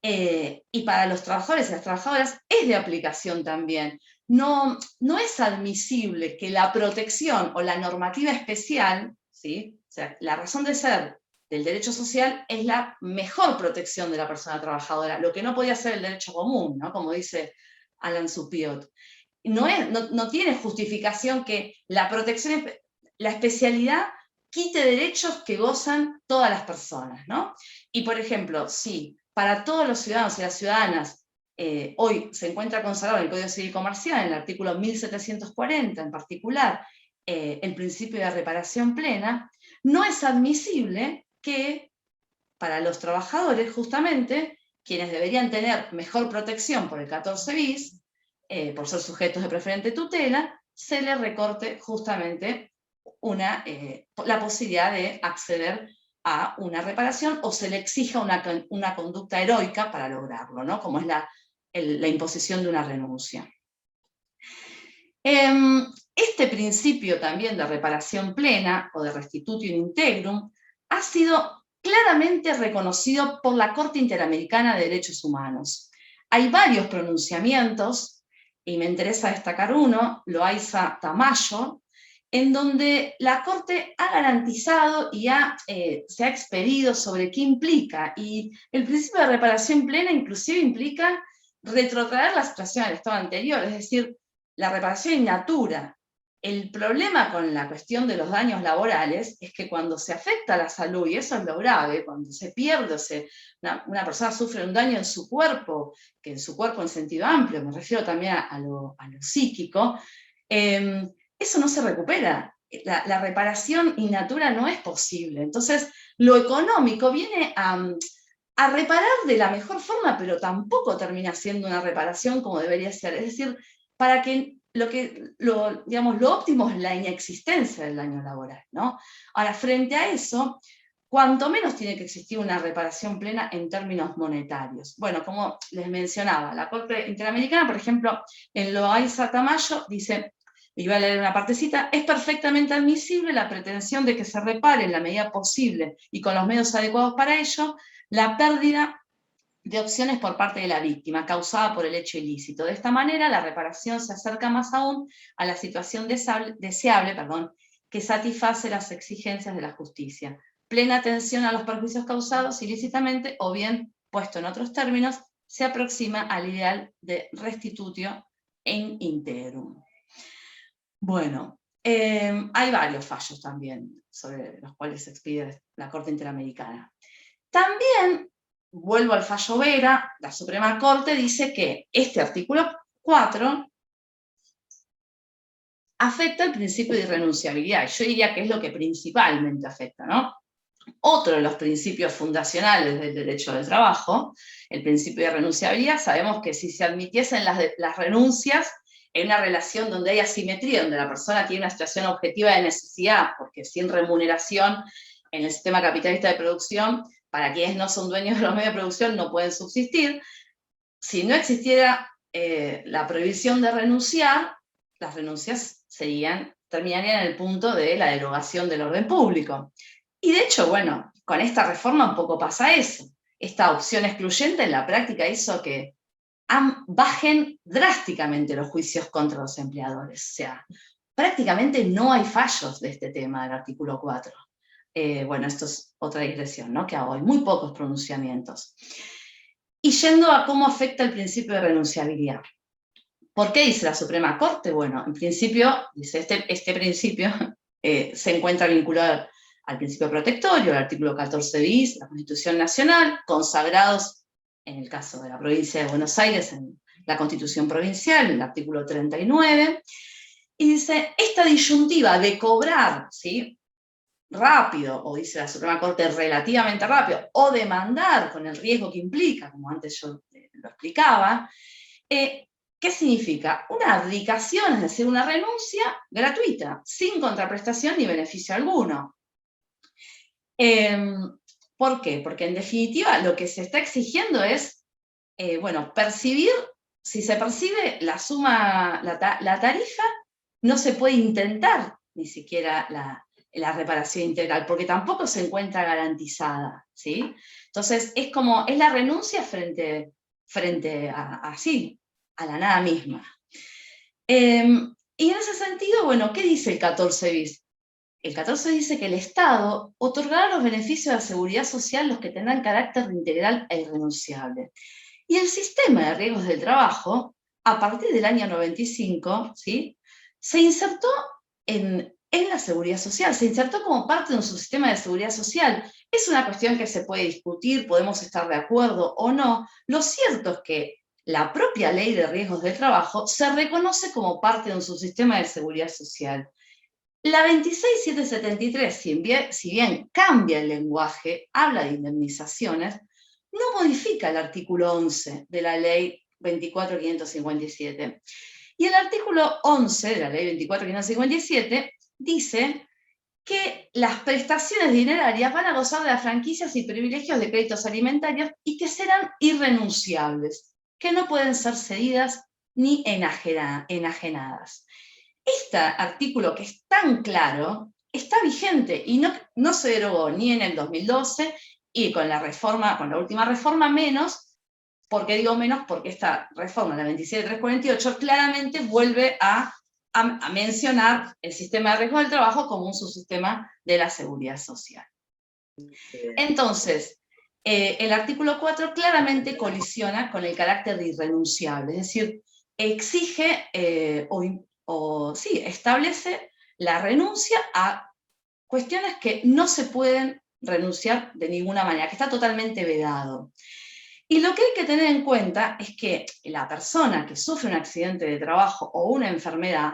Y para los trabajadores y las trabajadoras es de aplicación también. No es admisible que la protección o la normativa especial, ¿sí?, o sea, la razón de ser del derecho social es la mejor protección de la persona trabajadora, lo que no podía ser el derecho común, ¿no?, como dice Alan Supiot. No tiene justificación que la protección, la especialidad, quite derechos que gozan todas las personas, ¿no? Y por ejemplo, si para todos los ciudadanos y las ciudadanas hoy se encuentra consagrado en el Código Civil Comercial, en el artículo 1740 en particular, el principio de reparación plena, no es admisible que para los trabajadores, justamente, quienes deberían tener mejor protección por el 14 bis, por ser sujetos de preferente tutela, se les recorte justamente la posibilidad de acceder a una reparación o se le exija una conducta heroica para lograrlo, ¿no?, como es la imposición de una renuncia. Este principio también de reparación plena o de restitutio in integrum ha sido claramente reconocido por la Corte Interamericana de Derechos Humanos. Hay varios pronunciamientos, y me interesa destacar uno, Loaiza Tamayo, en donde la Corte ha garantizado y se ha expedido sobre qué implica, y el principio de reparación plena inclusive implica retrotraer la situación al estado anterior, es decir, la reparación in natura. El problema con la cuestión de los daños laborales es que cuando se afecta a la salud, y eso es lo grave, cuando se pierde, una persona sufre un daño en su cuerpo, que en su cuerpo en sentido amplio, me refiero también a lo psíquico, eso no se recupera. La reparación in natura no es posible. Entonces, lo económico viene a reparar de la mejor forma, pero tampoco termina siendo una reparación como debería ser. Es decir, para que lo óptimo es la inexistencia del daño laboral, ¿no? Ahora, frente a eso, cuanto menos tiene que existir una reparación plena en términos monetarios. Bueno, como les mencionaba, la Corte Interamericana, por ejemplo, en Loaiza Tamayo, dice, y voy a leer una partecita, es perfectamente admisible la pretensión de que se repare en la medida posible y con los medios adecuados para ello la pérdida de opciones por parte de la víctima causada por el hecho ilícito. De esta manera, la reparación se acerca más aún a la situación deseable que satisface las exigencias de la justicia. Plena atención a los perjuicios causados ilícitamente, o bien, puesto en otros términos, se aproxima al ideal de restitutio in integrum. Bueno, hay varios fallos también sobre los cuales se expide la Corte Interamericana. También, vuelvo al fallo Vera, la Suprema Corte dice que este artículo 4 afecta el principio de irrenunciabilidad. Yo diría que es lo que principalmente afecta, ¿no? Otro de los principios fundacionales del derecho del trabajo, el principio de renunciabilidad, sabemos que si se admitiesen las renuncias en una relación donde hay asimetría, donde la persona tiene una situación objetiva de necesidad, porque sin remuneración en el sistema capitalista de producción, para quienes no son dueños de los medios de producción no pueden subsistir. Si no existiera la prohibición de renunciar, las renuncias terminarían en el punto de la derogación del orden público. Y de hecho, bueno, con esta reforma un poco pasa eso. Esta opción excluyente en la práctica hizo que bajen drásticamente los juicios contra los empleadores. O sea, prácticamente no hay fallos de este tema del artículo 4. Bueno, esto es otra digresión, ¿no?, que hago. Hay muy pocos pronunciamientos. Y yendo a cómo afecta el principio de renunciabilidad. ¿Por qué dice la Suprema Corte? Bueno, en principio, dice este principio se encuentra vinculado al principio protectorio, al artículo 14 bis, la Constitución Nacional, consagrados en el caso de la provincia de Buenos Aires en la Constitución Provincial, en el artículo 39, y dice, esta disyuntiva de cobrar, ¿sí?, rápido, o dice la Suprema Corte relativamente rápido, o demandar con el riesgo que implica, como antes yo lo explicaba, ¿qué significa? Una abdicación, es decir, una renuncia gratuita, sin contraprestación ni beneficio alguno. ¿Por qué? Porque en definitiva lo que se está exigiendo es, bueno, percibir, si se percibe la suma, la tarifa, no se puede intentar ni siquiera la reparación integral, porque tampoco se encuentra garantizada, ¿sí? Entonces es la renuncia frente a la nada misma. Y en ese sentido, bueno, ¿qué dice el 14 bis? El 14 dice que el Estado otorgará los beneficios de la seguridad social los que tengan carácter integral e irrenunciable. Y el sistema de riesgos del trabajo, a partir del año 95, ¿sí?, se insertó en la seguridad social, se insertó como parte de un subsistema de seguridad social. Es una cuestión que se puede discutir, podemos estar de acuerdo o no. Lo cierto es que la propia ley de riesgos del trabajo se reconoce como parte de un subsistema de seguridad social. La 26.773, si bien cambia el lenguaje, habla de indemnizaciones, no modifica el artículo 11 de la ley 24.557. Y el artículo 11 de la ley 24.557 dice que las prestaciones dinerarias van a gozar de las franquicias y privilegios de créditos alimentarios y que serán irrenunciables, que no pueden ser cedidas ni enajenadas. Este artículo, que es tan claro, está vigente y no se derogó ni en el 2012 y con la última reforma menos. ¿Por qué digo menos? Porque esta reforma, la 27.348, claramente vuelve a mencionar el sistema de riesgo del trabajo como un subsistema de la seguridad social. Entonces, el artículo 4 claramente colisiona con el carácter de irrenunciable, es decir, exige establece la renuncia a cuestiones que no se pueden renunciar de ninguna manera, que está totalmente vedado. Y lo que hay que tener en cuenta es que la persona que sufre un accidente de trabajo o una enfermedad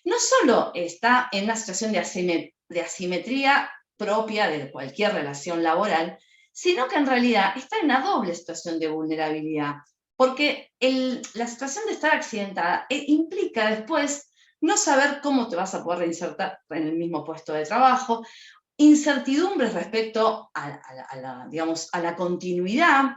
no solo está en una situación de asimetría propia de cualquier relación laboral, sino que en realidad está en una doble situación de vulnerabilidad, porque la situación de estar accidentada implica después no saber cómo te vas a poder reinsertar en el mismo puesto de trabajo, incertidumbres respecto a la continuidad,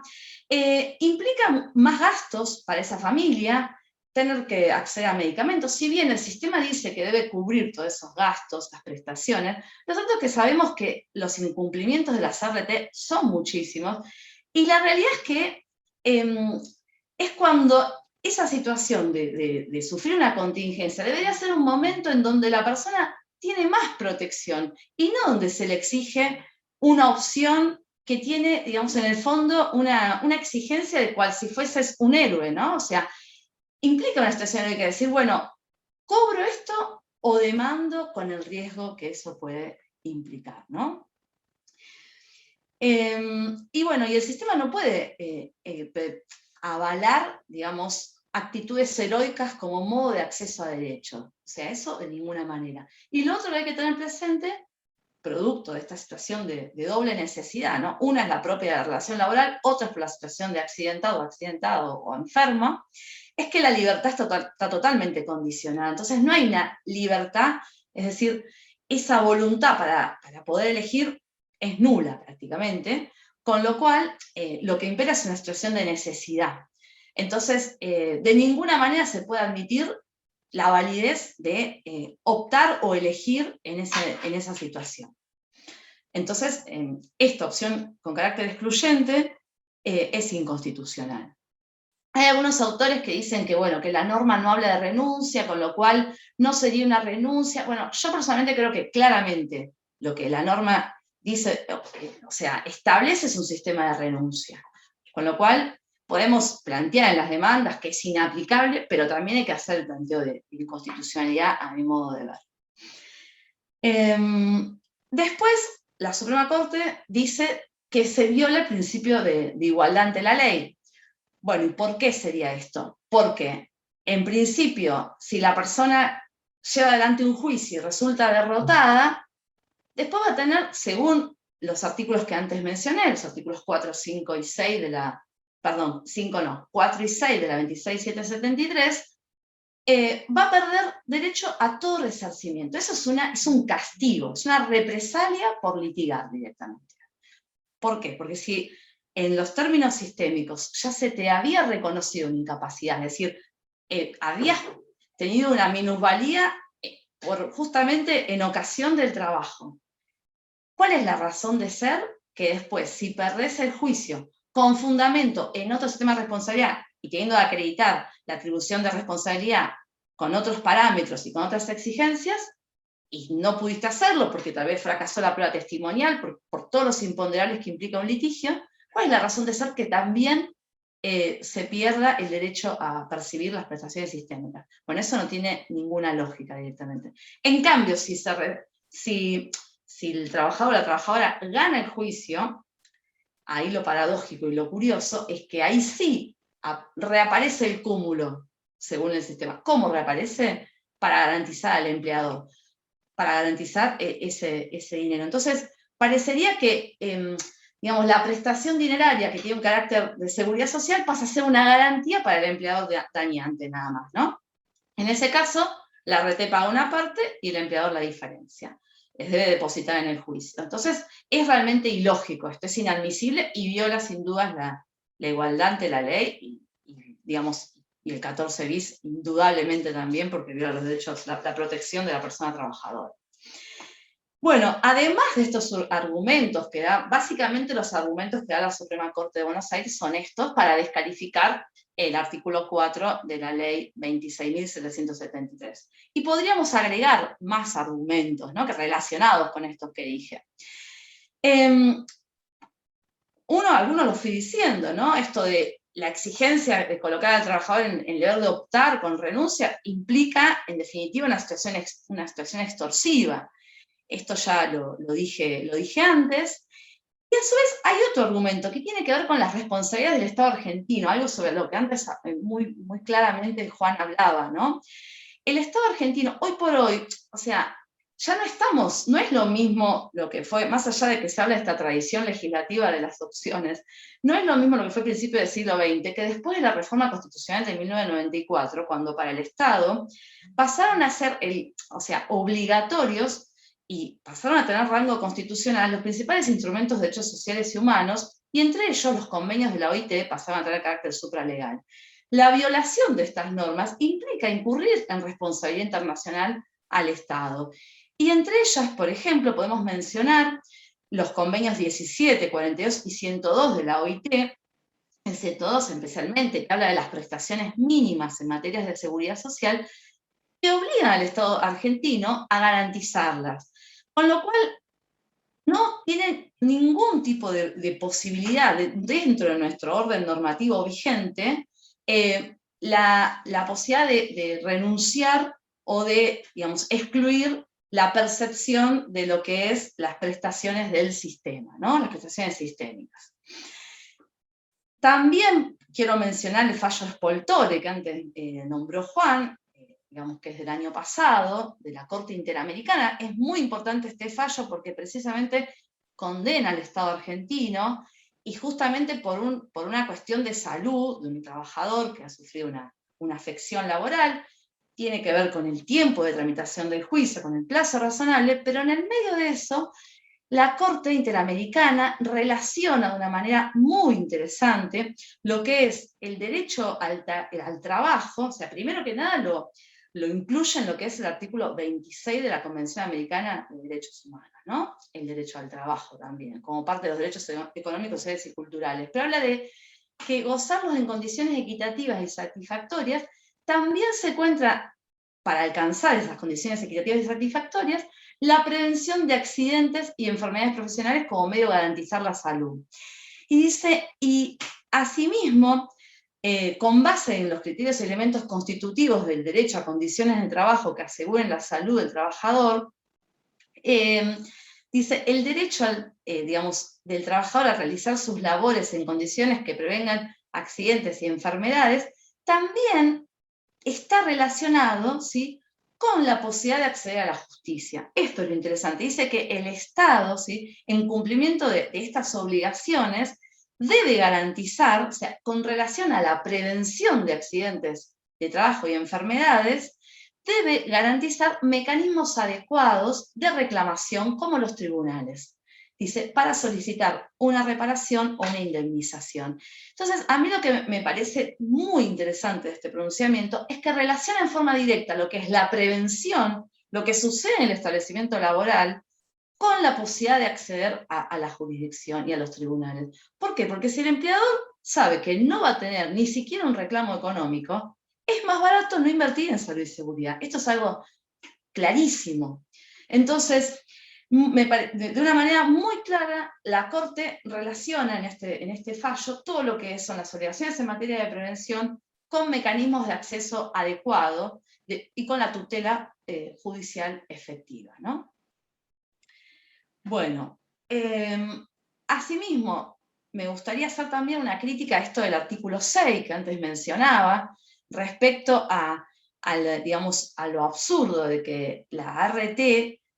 implica más gastos para esa familia, tener que acceder a medicamentos. Si bien el sistema dice que debe cubrir todos esos gastos, las prestaciones, lo cierto es que sabemos que los incumplimientos de las RT son muchísimos, y la realidad es que es cuando esa situación de sufrir una contingencia debería ser un momento en donde la persona tiene más protección y no donde se le exige una opción que tiene, digamos, en el fondo una exigencia de cual si fueses un héroe, ¿no? O sea, implica una situación en la que decir, bueno, ¿cobro esto o demando con el riesgo que eso puede implicar, ¿no? Y bueno, y el sistema no puede avalar, digamos, actitudes heroicas como modo de acceso a derechos. O sea, eso de ninguna manera. Y lo otro que hay que tener presente, producto de esta situación de doble necesidad, ¿no? Una es la propia relación laboral, otra es por la situación de accidentado o enfermo, es que la libertad está totalmente condicionada. Entonces no hay una libertad, es decir, esa voluntad para poder elegir es nula prácticamente, con lo cual lo que impera es una situación de necesidad. Entonces, de ninguna manera se puede admitir la validez de optar o elegir en esa situación. Entonces, esta opción con carácter excluyente es inconstitucional. Hay algunos autores que dicen que, bueno, que la norma no habla de renuncia, con lo cual no sería una renuncia. Bueno, yo personalmente creo que claramente lo que la norma dice, o sea, establece es un sistema de renuncia. Con lo cual, podemos plantear en las demandas que es inaplicable, pero también hay que hacer el planteo de inconstitucionalidad a mi modo de ver. Después, la Suprema Corte dice que se viola el principio de igualdad ante la ley. Bueno, ¿y por qué sería esto? Porque, en principio, si la persona lleva adelante un juicio y resulta derrotada, después va a tener, según los artículos que antes mencioné, los artículos 4, 5 y 6 de la, perdón, 5 no, 4 y 6 de la 26.773, va a perder derecho a todo resarcimiento. Eso es un castigo, es una represalia por litigar directamente. ¿Por qué? Porque si en los términos sistémicos ya se te había reconocido una incapacidad, es decir, habías tenido una minusvalía justamente en ocasión del trabajo. ¿Cuál es la razón de ser? Que después, si perdés el juicio con fundamento en otro sistema de responsabilidad y queriendo acreditar la atribución de responsabilidad con otros parámetros y con otras exigencias, y no pudiste hacerlo porque tal vez fracasó la prueba testimonial por todos los imponderables que implica un litigio, ¿cuál es la razón de ser que también se pierda el derecho a percibir las prestaciones sistémicas? Bueno, eso no tiene ninguna lógica directamente. En cambio, si el trabajador o la trabajadora gana el juicio, ahí lo paradójico y lo curioso es que ahí sí reaparece el cúmulo, según el sistema. ¿Cómo reaparece? Para garantizar al empleador, para garantizar ese dinero. Entonces, parecería que, digamos, la prestación dineraria que tiene un carácter de seguridad social pasa a ser una garantía para el empleador dañante, nada más, ¿no? En ese caso, la RT paga una parte y el empleador la diferencia. Les debe depositar en el juicio. Entonces, es realmente ilógico, esto es inadmisible y viola sin dudas la igualdad ante la ley digamos, y el 14 bis indudablemente también porque viola los derechos, la protección de la persona trabajadora. Bueno, además de estos argumentos que da, básicamente los argumentos que da la Suprema Corte de Buenos Aires son estos para descalificar el artículo 4 de la ley 26.773. Y podríamos agregar más argumentos, ¿no?, que relacionados con estos que dije. Algunos lo fui diciendo, ¿no? Esto de la exigencia de colocar al trabajador en lugar de optar con renuncia implica, en definitiva, una situación extorsiva. Esto ya lo dije antes. Y a su vez hay otro argumento que tiene que ver con las responsabilidades del Estado argentino, algo sobre lo que antes muy, muy claramente Juan hablaba, ¿no? El Estado argentino, hoy por hoy, o sea, ya no es lo mismo lo que fue, más allá de que se habla de esta tradición legislativa de las opciones, no es lo mismo lo que fue a principios del siglo XX, que después de la reforma constitucional de 1994, cuando para el Estado pasaron a ser, obligatorios y pasaron a tener rango constitucional los principales instrumentos de derechos sociales y humanos, y entre ellos los convenios de la OIT pasaron a tener carácter supralegal. La violación de estas normas implica incurrir en responsabilidad internacional al Estado. Y entre ellas, por ejemplo, podemos mencionar los convenios 17, 42 y 102 de la OIT, el 102 especialmente, que habla de las prestaciones mínimas en materias de seguridad social, que obligan al Estado argentino a garantizarlas. Con lo cual, no tienen ningún tipo de posibilidad dentro de nuestro orden normativo vigente, la posibilidad de renunciar o de, digamos, excluir la percepción de lo que es las prestaciones del sistema, ¿no? Las prestaciones sistémicas. También quiero mencionar el fallo Spoltore, que antes nombró Juan, digamos que es del año pasado, de la Corte Interamericana. Es muy importante este fallo porque precisamente condena al Estado argentino, y justamente por una cuestión de salud de un trabajador que ha sufrido una afección laboral, tiene que ver con el tiempo de tramitación del juicio, con el plazo razonable, pero en el medio de eso, la Corte Interamericana relaciona de una manera muy interesante lo que es el derecho al trabajo, o sea, primero que nada lo incluye en lo que es el artículo 26 de la Convención Americana de Derechos Humanos, ¿no? El derecho al trabajo también, como parte de los derechos económicos, sociales y culturales. Pero habla de que gozarlos en condiciones equitativas y satisfactorias también se encuentra, para alcanzar esas condiciones equitativas y satisfactorias, la prevención de accidentes y enfermedades profesionales como medio de garantizar la salud. Y dice, y asimismo, con base en los criterios y elementos constitutivos del derecho a condiciones de trabajo que aseguren la salud del trabajador, dice, el derecho digamos, del trabajador a realizar sus labores en condiciones que prevengan accidentes y enfermedades, también está relacionado, ¿sí?, con la posibilidad de acceder a la justicia. Esto es lo interesante. Dice que el Estado, ¿sí?, en cumplimiento de estas obligaciones, debe garantizar, o sea, con relación a la prevención de accidentes de trabajo y enfermedades, debe garantizar mecanismos adecuados de reclamación como los tribunales. Dice, para solicitar una reparación o una indemnización. Entonces, a mí lo que me parece muy interesante de este pronunciamiento es que relaciona en forma directa lo que es la prevención, lo que sucede en el establecimiento laboral, con la posibilidad de acceder a la jurisdicción y a los tribunales. ¿Por qué? Porque si el empleador sabe que no va a tener ni siquiera un reclamo económico, es más barato no invertir en salud y seguridad. Esto es algo clarísimo. Entonces, de una manera muy clara, la Corte relaciona en este fallo todo lo que son las obligaciones en materia de prevención con mecanismos de acceso adecuado y con la tutela judicial efectiva, ¿no? Bueno, asimismo, me gustaría hacer también una crítica a esto del artículo 6 que antes mencionaba, respecto digamos, a lo absurdo de que la ART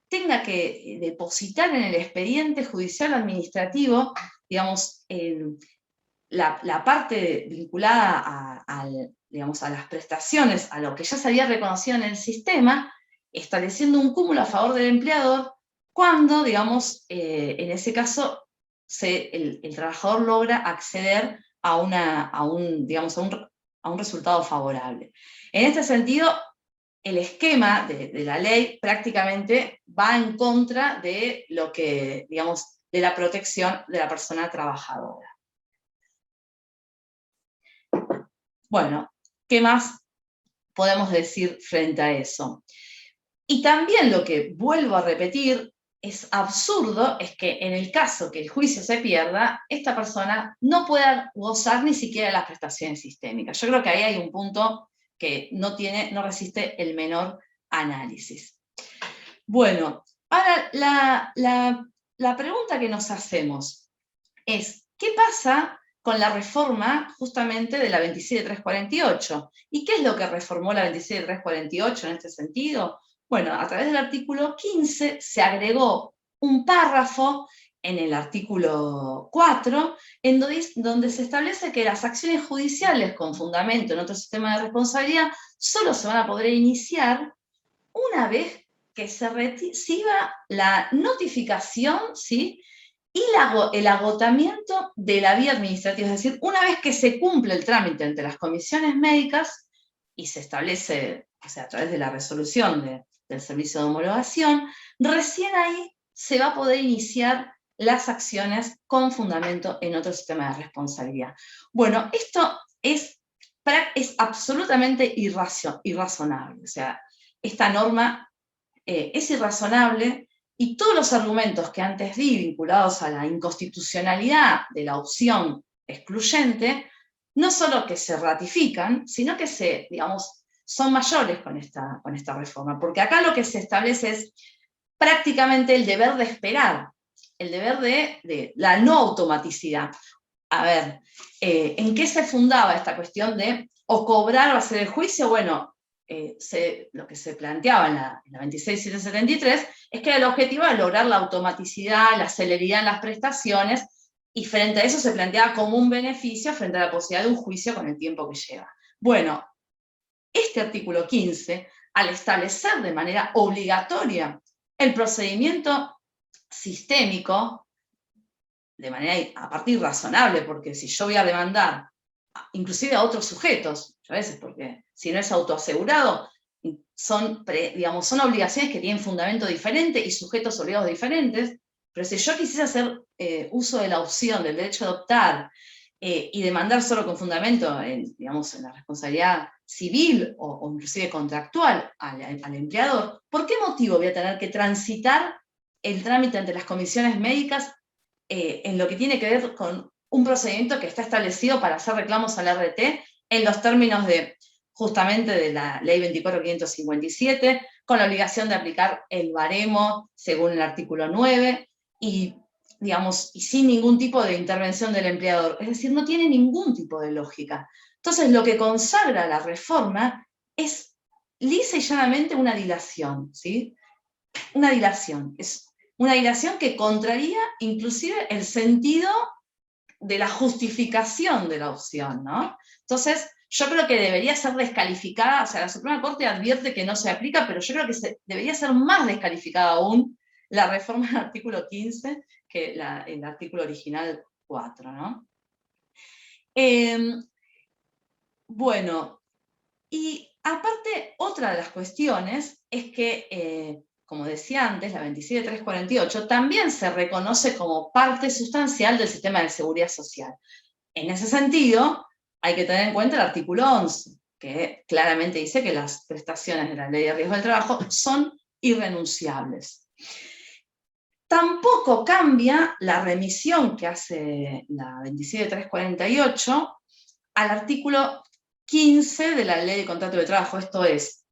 tenga que depositar en el expediente judicial administrativo, digamos, la parte vinculada digamos, a las prestaciones, a lo que ya se había reconocido en el sistema, estableciendo un cúmulo a favor del empleador, cuando, digamos, en ese caso, el trabajador logra acceder a un resultado favorable. En este sentido, el esquema de la ley prácticamente va en contra de lo que, digamos, de la protección de la persona trabajadora. Bueno, ¿qué más podemos decir frente a eso? Y también lo que vuelvo a repetir, es absurdo, es que en el caso que el juicio se pierda, esta persona no pueda gozar ni siquiera de las prestaciones sistémicas. Yo creo que ahí hay un punto que no resiste el menor análisis. Bueno, ahora la pregunta que nos hacemos es, ¿qué pasa con la reforma justamente de la 27348? ¿Y qué es lo que reformó la 27348 en este sentido? Bueno, a través del artículo 15 se agregó un párrafo en el artículo 4, en donde se establece que las acciones judiciales con fundamento en otro sistema de responsabilidad solo se van a poder iniciar una vez que se reciba la notificación, ¿sí?, y el agotamiento de la vía administrativa, es decir, una vez que se cumple el trámite entre las comisiones médicas y se establece, o sea, a través de la resolución del servicio de homologación, recién ahí se va a poder iniciar las acciones con fundamento en otro sistema de responsabilidad. Bueno, esto es absolutamente irrazonable, o sea, esta norma es irrazonable, Y todos los argumentos que antes di vinculados a la inconstitucionalidad de la opción excluyente, no solo que se ratifican, sino que son mayores con esta reforma, porque acá lo que se establece es prácticamente el deber de esperar, el deber de la no automaticidad. A ver, ¿en qué se fundaba esta cuestión de o cobrar o hacer el juicio? Bueno, lo que se planteaba en la 26773 es que el objetivo era lograr la automaticidad, la celeridad en las prestaciones, y frente a eso se planteaba como un beneficio frente a la posibilidad de un juicio con el tiempo que lleva. Bueno, este artículo 15, al establecer de manera obligatoria el procedimiento sistémico, de manera a partir razonable, porque si yo voy a demandar inclusive a otros sujetos, a veces porque si no es autoasegurado, son obligaciones que tienen fundamento diferente y sujetos obligados diferentes, pero si yo quisiera hacer uso de la opción del derecho a adoptar y demandar solo con fundamento en la responsabilidad civil o inclusive contractual al empleador, ¿por qué motivo voy a tener que transitar el trámite ante las comisiones médicas en lo que tiene que ver con un procedimiento que está establecido para hacer reclamos al RT en los términos justamente de la ley 24.557, con la obligación de aplicar el baremo según el artículo 9, y sin ningún tipo de intervención del empleador? Es decir, no tiene ningún tipo de lógica. Entonces, lo que consagra la reforma es lisa y llanamente una dilación, ¿sí? Una dilación. Es una dilación que contraría inclusive el sentido de la justificación de la opción, ¿no? Entonces, yo creo que debería ser descalificada, o sea, la Suprema Corte advierte que no se aplica, pero yo creo que debería ser más descalificada aún la reforma del artículo 15 que el artículo original 4, ¿no? Bueno, y aparte, otra de las cuestiones es que, como decía antes, la 27348 también se reconoce como parte sustancial del sistema de seguridad social. En ese sentido, hay que tener en cuenta el artículo 11, que claramente dice que las prestaciones de la Ley de Riesgo del Trabajo son irrenunciables. Tampoco cambia la remisión que hace la 27348 al artículo 15 de la Ley de Contrato de Trabajo. Esto es,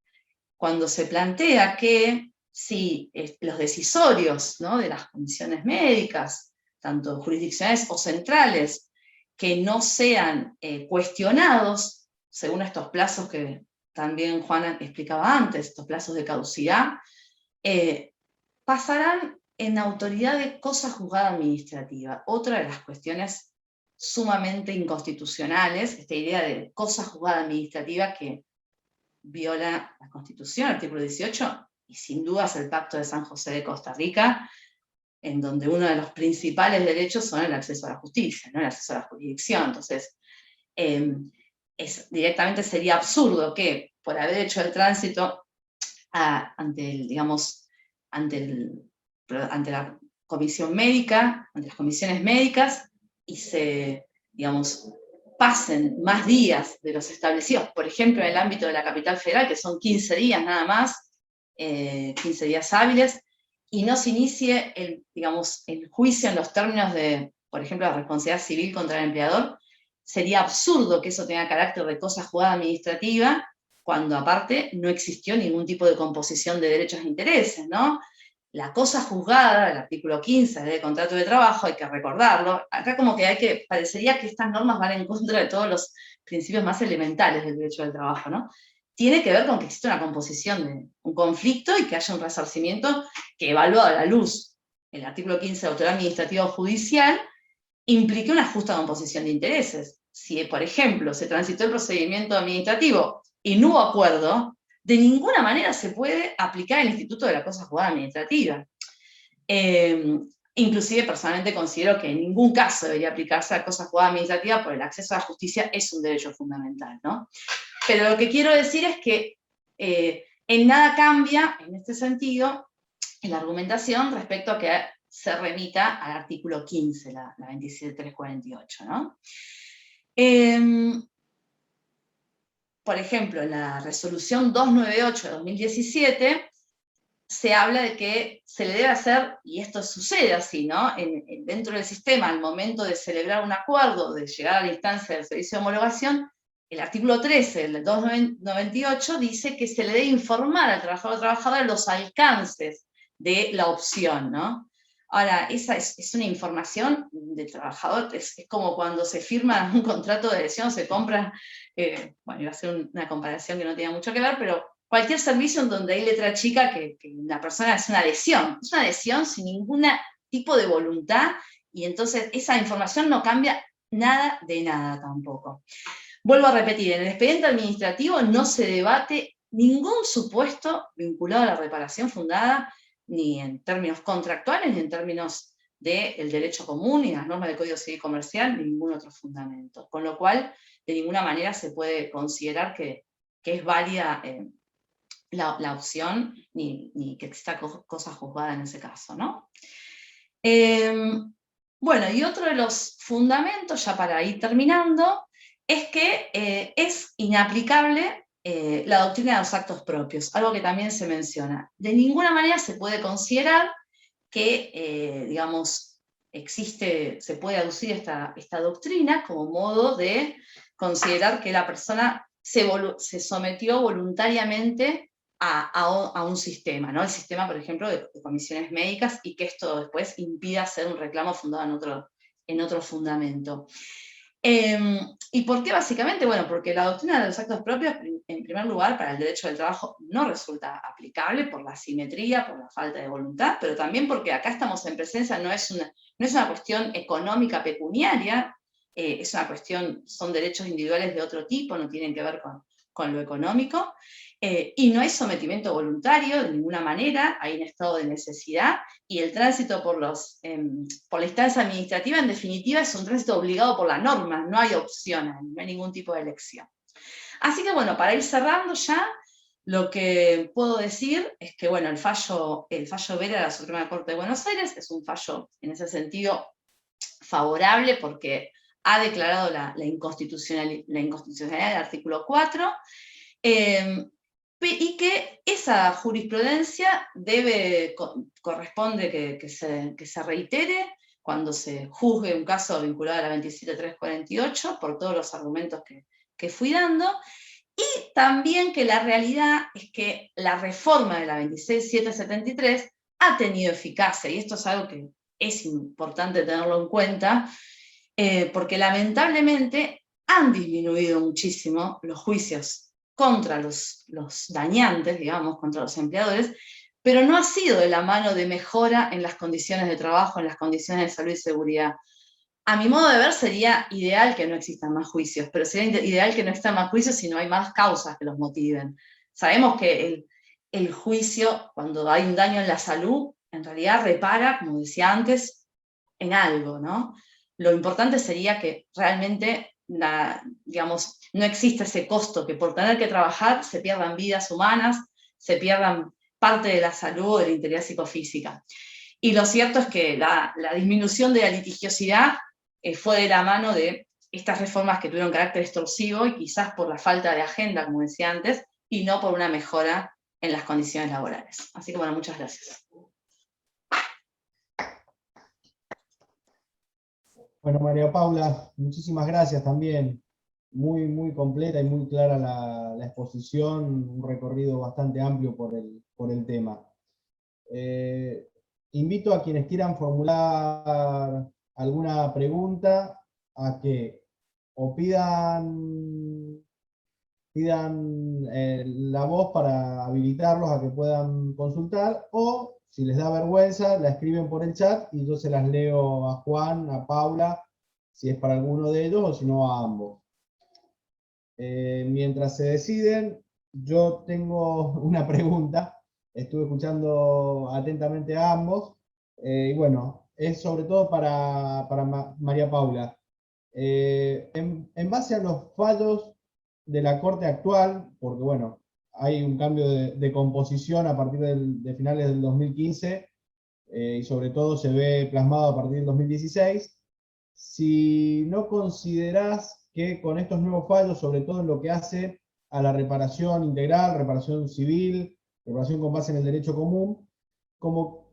cuando se plantea que si los decisorios, ¿no?, de las comisiones médicas, tanto jurisdiccionales o centrales, que no sean cuestionados, según estos plazos que también Juana explicaba antes, estos plazos de caducidad, pasarán en autoridad de cosa juzgada administrativa. Otra de las cuestiones sumamente inconstitucionales, esta idea de cosa juzgada administrativa que viola la Constitución, artículo 18, y sin dudas el Pacto de San José de Costa Rica, en donde uno de los principales derechos son el acceso a la justicia, ¿no?, el acceso a la jurisdicción. Entonces, directamente sería absurdo que, por haber hecho el tránsito ante la comisión médica, ante las comisiones médicas, y se, pasen más días de los establecidos, por ejemplo, en el ámbito de la capital federal, que son 15 días nada más, 15 días hábiles, y no se inicie el juicio en los términos de, por ejemplo, la responsabilidad civil contra el empleador. Sería absurdo que eso tenga carácter de cosa juzgada administrativa, cuando aparte no existió ningún tipo de composición de derechos e intereses, ¿no? La cosa juzgada, el artículo 15 del contrato de trabajo, hay que recordarlo. Acá como que parecería que estas normas van en contra de todos los principios más elementales del derecho del trabajo, ¿no? Tiene que ver con que existe una composición de un conflicto y que haya un resarcimiento que, evaluado a la luz el artículo 15 de autoridad administrativa o judicial, implique una justa composición de intereses. Si, por ejemplo, se transitó el procedimiento administrativo y no hubo acuerdo, de ninguna manera se puede aplicar el instituto de la cosa juzgada administrativa. Inclusive, personalmente considero que en ningún caso debería aplicarse a cosa juzgada administrativa, porque el acceso a la justicia es un derecho fundamental, ¿no? Pero lo que quiero decir es que en nada cambia, en este sentido, en la argumentación respecto a que se remita al artículo 15, la 27348, ¿no? Por ejemplo, en la resolución 298 de 2017, se habla de que se le debe hacer, y esto sucede así, ¿no? Dentro del sistema, al momento de celebrar un acuerdo, de llegar a la instancia del servicio de homologación, el artículo 13 del 298 dice que se le debe informar al trabajador o trabajadora los alcances de la opción, ¿no? Ahora, esa es una información del trabajador, es como cuando se firma un contrato de adhesión, se compra, bueno, iba a hacer una comparación que no tenía mucho que ver, pero cualquier servicio en donde hay letra chica que la persona es una adhesión sin ningún tipo de voluntad, y entonces esa información no cambia nada de nada tampoco. Vuelvo a repetir, en el expediente administrativo no se debate ningún supuesto vinculado a la reparación fundada, ni en términos contractuales, ni en términos del derecho común, ni las normas del Código Civil Comercial, ni ningún otro fundamento. Con lo cual, de ninguna manera se puede considerar que es válida la opción, ni que exista cosa juzgada en ese caso, ¿no? Bueno, y otro de los fundamentos, ya para ir terminando, es que es inaplicable la doctrina de los actos propios, algo que también se menciona. De ninguna manera se puede considerar que, digamos, se puede aducir esta doctrina como modo de considerar que la persona se sometió voluntariamente a un sistema, ¿no? El sistema, por ejemplo, de comisiones médicas, y que esto después impida hacer un reclamo fundado en otro fundamento. ¿Y por qué básicamente? Bueno, porque la doctrina de los actos propios, en primer lugar, para el derecho del trabajo no resulta aplicable por la asimetría, por la falta de voluntad, pero también porque acá estamos en presencia, no es una cuestión económica pecuniaria, es una cuestión, son derechos individuales de otro tipo, no tienen que ver con lo económico, y no hay sometimiento voluntario de ninguna manera, hay un estado de necesidad, y el tránsito por la instancia administrativa, en definitiva, es un tránsito obligado por la norma, no hay opción, no hay ningún tipo de elección. Así que bueno, para ir cerrando ya, lo que puedo decir es que bueno, el fallo Vera de la Suprema Corte de Buenos Aires es un fallo, en ese sentido, favorable, porque ha declarado la inconstitucionalidad del artículo 4, y que esa jurisprudencia corresponde que se reitere cuando se juzgue un caso vinculado a la 27348, por todos los argumentos que fui dando, y también que la realidad es que la reforma de la 26773 ha tenido eficacia, y esto es algo que es importante tenerlo en cuenta, porque lamentablemente han disminuido muchísimo los juicios contra los dañantes, digamos, contra los empleadores, pero no ha sido de la mano de mejora en las condiciones de trabajo, en las condiciones de salud y seguridad. A mi modo de ver, sería ideal que no existan más juicios, pero sería ideal que no existan más juicios si no hay más causas que los motiven. Sabemos que el juicio, cuando hay un daño en la salud, en realidad repara, como decía antes, en algo, ¿no? Lo importante sería que realmente, digamos, no exista ese costo, que por tener que trabajar se pierdan vidas humanas, se pierdan parte de la salud o de la integridad psicofísica. Y lo cierto es que la disminución de la litigiosidad fue de la mano de estas reformas que tuvieron carácter extorsivo, y quizás por la falta de agenda, como decía antes, y no por una mejora en las condiciones laborales. Así que bueno, muchas gracias. Bueno, María Paula, muchísimas gracias también. Muy, muy completa y muy clara la exposición, un recorrido bastante amplio por el tema. Invito a quienes quieran formular alguna pregunta a que o pidan la voz para habilitarlos a que puedan consultar, o si les da vergüenza, la escriben por el chat y yo se las leo a Juan, a Paula, si es para alguno de ellos o si no a ambos. Mientras se deciden, yo tengo una pregunta. Estuve escuchando atentamente a ambos, y bueno, es sobre todo para María Paula. En base a los fallos de la Corte actual, porque bueno, hay un cambio de composición a partir de finales del 2015, y sobre todo se ve plasmado a partir del 2016, si no considerás que con estos nuevos fallos, sobre todo en lo que hace a la reparación integral, reparación civil, reparación con base en el derecho común, como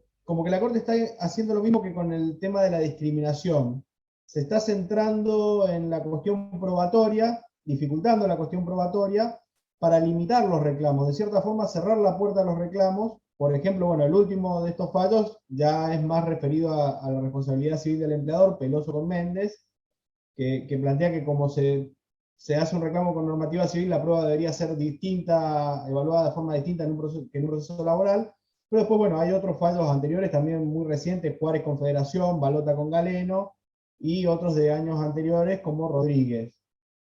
que la Corte está haciendo lo mismo que con el tema de la discriminación. Se está centrando en la cuestión probatoria, dificultando la cuestión probatoria, para limitar los reclamos, de cierta forma cerrar la puerta a los reclamos. Por ejemplo, bueno, el último de estos fallos ya es más referido a la responsabilidad civil del empleador, Peloso con Méndez, que plantea que como se hace un reclamo con normativa civil, la prueba debería ser distinta, evaluada de forma distinta que en un proceso laboral. Pero después, bueno, hay otros fallos anteriores también muy recientes, Juárez Confederación, Balota con Galeno, y otros de años anteriores como Rodríguez.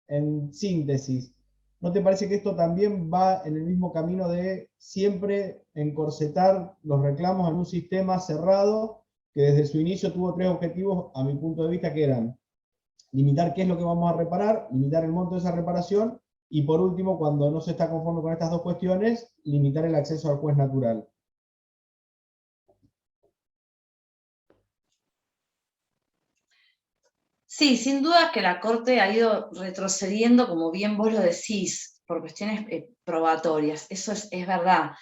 En síntesis, ¿no te parece que esto también va en el mismo camino de siempre encorsetar los reclamos en un sistema cerrado que desde su inicio tuvo tres objetivos, a mi punto de vista, que eran limitar qué es lo que vamos a reparar, limitar el monto de esa reparación, y por último, cuando no se está conforme con estas dos cuestiones, limitar el acceso al juez natural? Sí, sin duda que la Corte ha ido retrocediendo, como bien vos lo decís, por cuestiones probatorias, eso es verdad.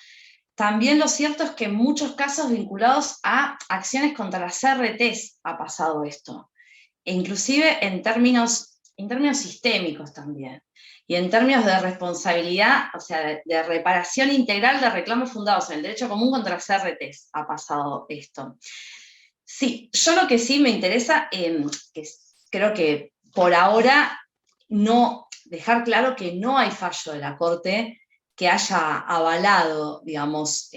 También lo cierto es que en muchos casos vinculados a acciones contra las CRTs ha pasado esto, e inclusive en términos sistémicos también, y en términos de responsabilidad, o sea, de reparación integral de reclamos fundados en el derecho común contra las CRTs ha pasado esto. Sí, yo lo que sí me interesa, que creo que por ahora no dejar claro que no hay fallo de la Corte que haya avalado, digamos,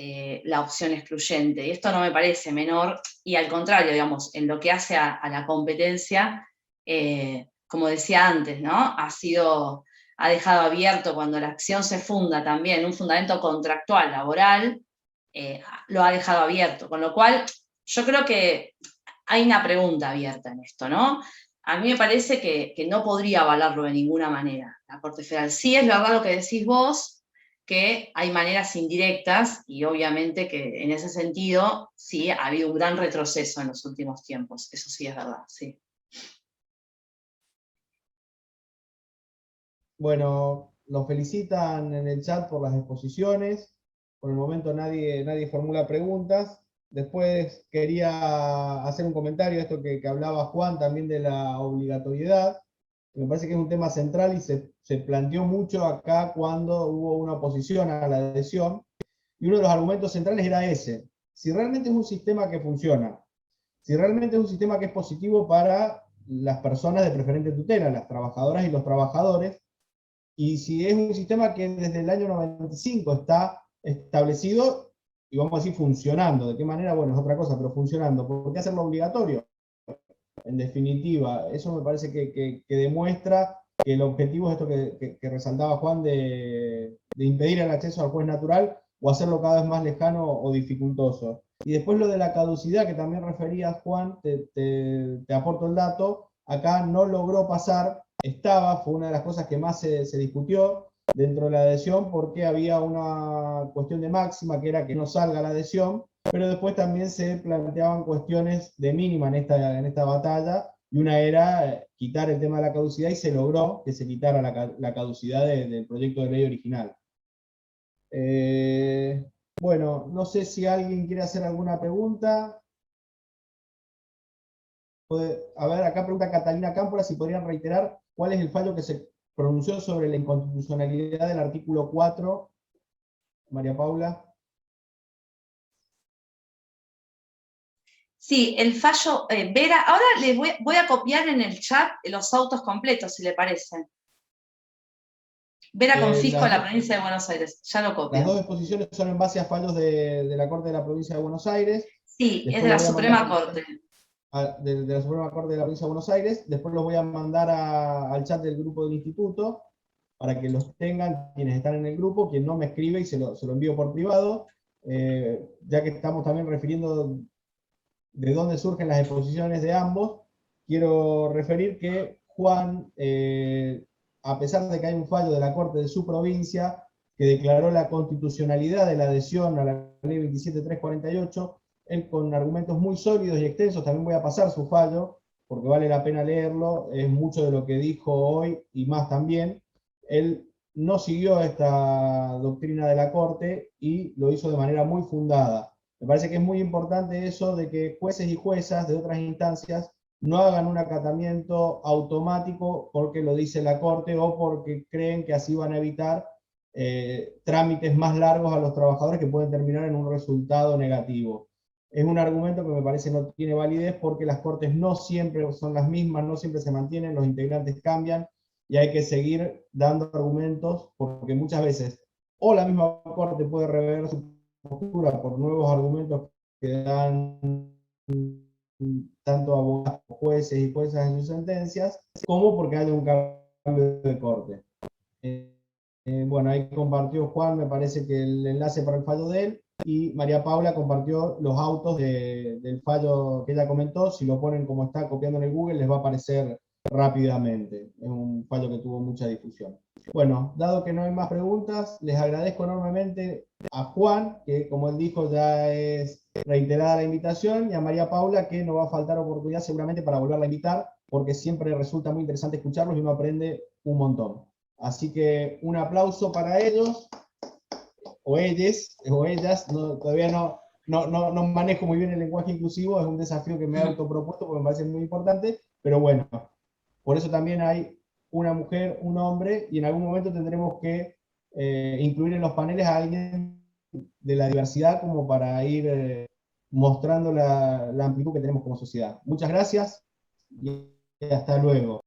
la opción excluyente. Y esto no me parece menor, y al contrario, digamos, en lo que hace a la competencia, como decía antes, ¿no? Ha dejado abierto, cuando la acción se funda también en un fundamento contractual laboral, lo ha dejado abierto, con lo cual yo creo que hay una pregunta abierta en esto, ¿no? A mí me parece que no podría avalarlo de ninguna manera la Corte Federal. Sí es verdad lo que decís vos, que hay maneras indirectas, y obviamente que en ese sentido sí ha habido un gran retroceso en los últimos tiempos, eso sí es verdad, sí. Bueno, los felicitan en el chat por las exposiciones. Por el momento nadie formula preguntas. Después quería hacer un comentario a esto que hablaba Juan también de la obligatoriedad. Me parece que es un tema central y se planteó mucho acá cuando hubo una oposición a la adhesión. Y uno de los argumentos centrales era ese. Si realmente es un sistema que funciona, si realmente es un sistema que es positivo para las personas de preferente tutela, las trabajadoras y los trabajadores, y si es un sistema que desde el año 95 está establecido, y vamos a decir funcionando, ¿de qué manera? Bueno, es otra cosa, pero funcionando. ¿Por qué hacerlo obligatorio? En definitiva, eso me parece que demuestra que el objetivo es esto que resaltaba Juan, de impedir el acceso al juez natural o hacerlo cada vez más lejano o dificultoso. Y después lo de la caducidad, que también referías, Juan, te aporto el dato, acá no logró pasar, fue una de las cosas que más se discutió dentro de la adhesión, porque había una cuestión de máxima, que era que no salga la adhesión, pero después también se planteaban cuestiones de mínima en esta batalla, y una era quitar el tema de la caducidad, y se logró que se quitara la caducidad del proyecto de ley original. Bueno, no sé si alguien quiere hacer alguna pregunta. A ver, acá pregunta Catalina Cámpora si podrían reiterar cuál es el fallo que se pronunció sobre la inconstitucionalidad del artículo 4. María Paula. Sí, el fallo, Vera, ahora les voy a copiar en el chat los autos completos, si le parece. Vera Confisco de la provincia de Buenos Aires, ya lo copio. Las dos exposiciones son en base a fallos de la Corte de la provincia de Buenos Aires. Sí, es de la Suprema Corte. De la Suprema Corte de la provincia de Buenos Aires. Después los voy a mandar al chat del grupo del instituto, para que los tengan quienes están en el grupo. Quien no me escribe y se lo envío por privado, ya que estamos también refiriendo de dónde surgen las exposiciones de ambos. Quiero referir que Juan, a pesar de que hay un fallo de la Corte de su provincia que declaró la constitucionalidad de la adhesión a la ley 27348, él con argumentos muy sólidos y extensos, también voy a pasar su fallo, porque vale la pena leerlo, es mucho de lo que dijo hoy y más también. Él no siguió esta doctrina de la Corte y lo hizo de manera muy fundada. Me parece que es muy importante eso de que jueces y juezas de otras instancias no hagan un acatamiento automático porque lo dice la Corte o porque creen que así van a evitar trámites más largos a los trabajadores que pueden terminar en un resultado negativo. Es un argumento que me parece no tiene validez porque las Cortes no siempre son las mismas, no siempre se mantienen, los integrantes cambian y hay que seguir dando argumentos porque muchas veces o la misma Corte puede rever su postura por nuevos argumentos que dan tanto abogados, jueces y juezas en sus sentencias, como porque hay un cambio de corte. Bueno, ahí compartió Juan, me parece que el enlace para el fallo de él, y María Paula compartió los autos del fallo que ella comentó. Si lo ponen como está copiando en el Google, les va a aparecer rápidamente. Es un fallo que tuvo mucha difusión. Bueno, dado que no hay más preguntas, les agradezco enormemente a Juan, que como él dijo ya es reiterada la invitación, y a María Paula, que no va a faltar oportunidad seguramente para volverla a invitar, porque siempre resulta muy interesante escucharlos y uno aprende un montón. Así que un aplauso para ellos, o ellas, todavía no manejo muy bien el lenguaje inclusivo, es un desafío que me he autopropuesto porque me parece muy importante, pero bueno, por eso también hay una mujer, un hombre, y en algún momento tendremos que incluir en los paneles a alguien de la diversidad como para ir mostrando la amplitud que tenemos como sociedad. Muchas gracias y hasta luego.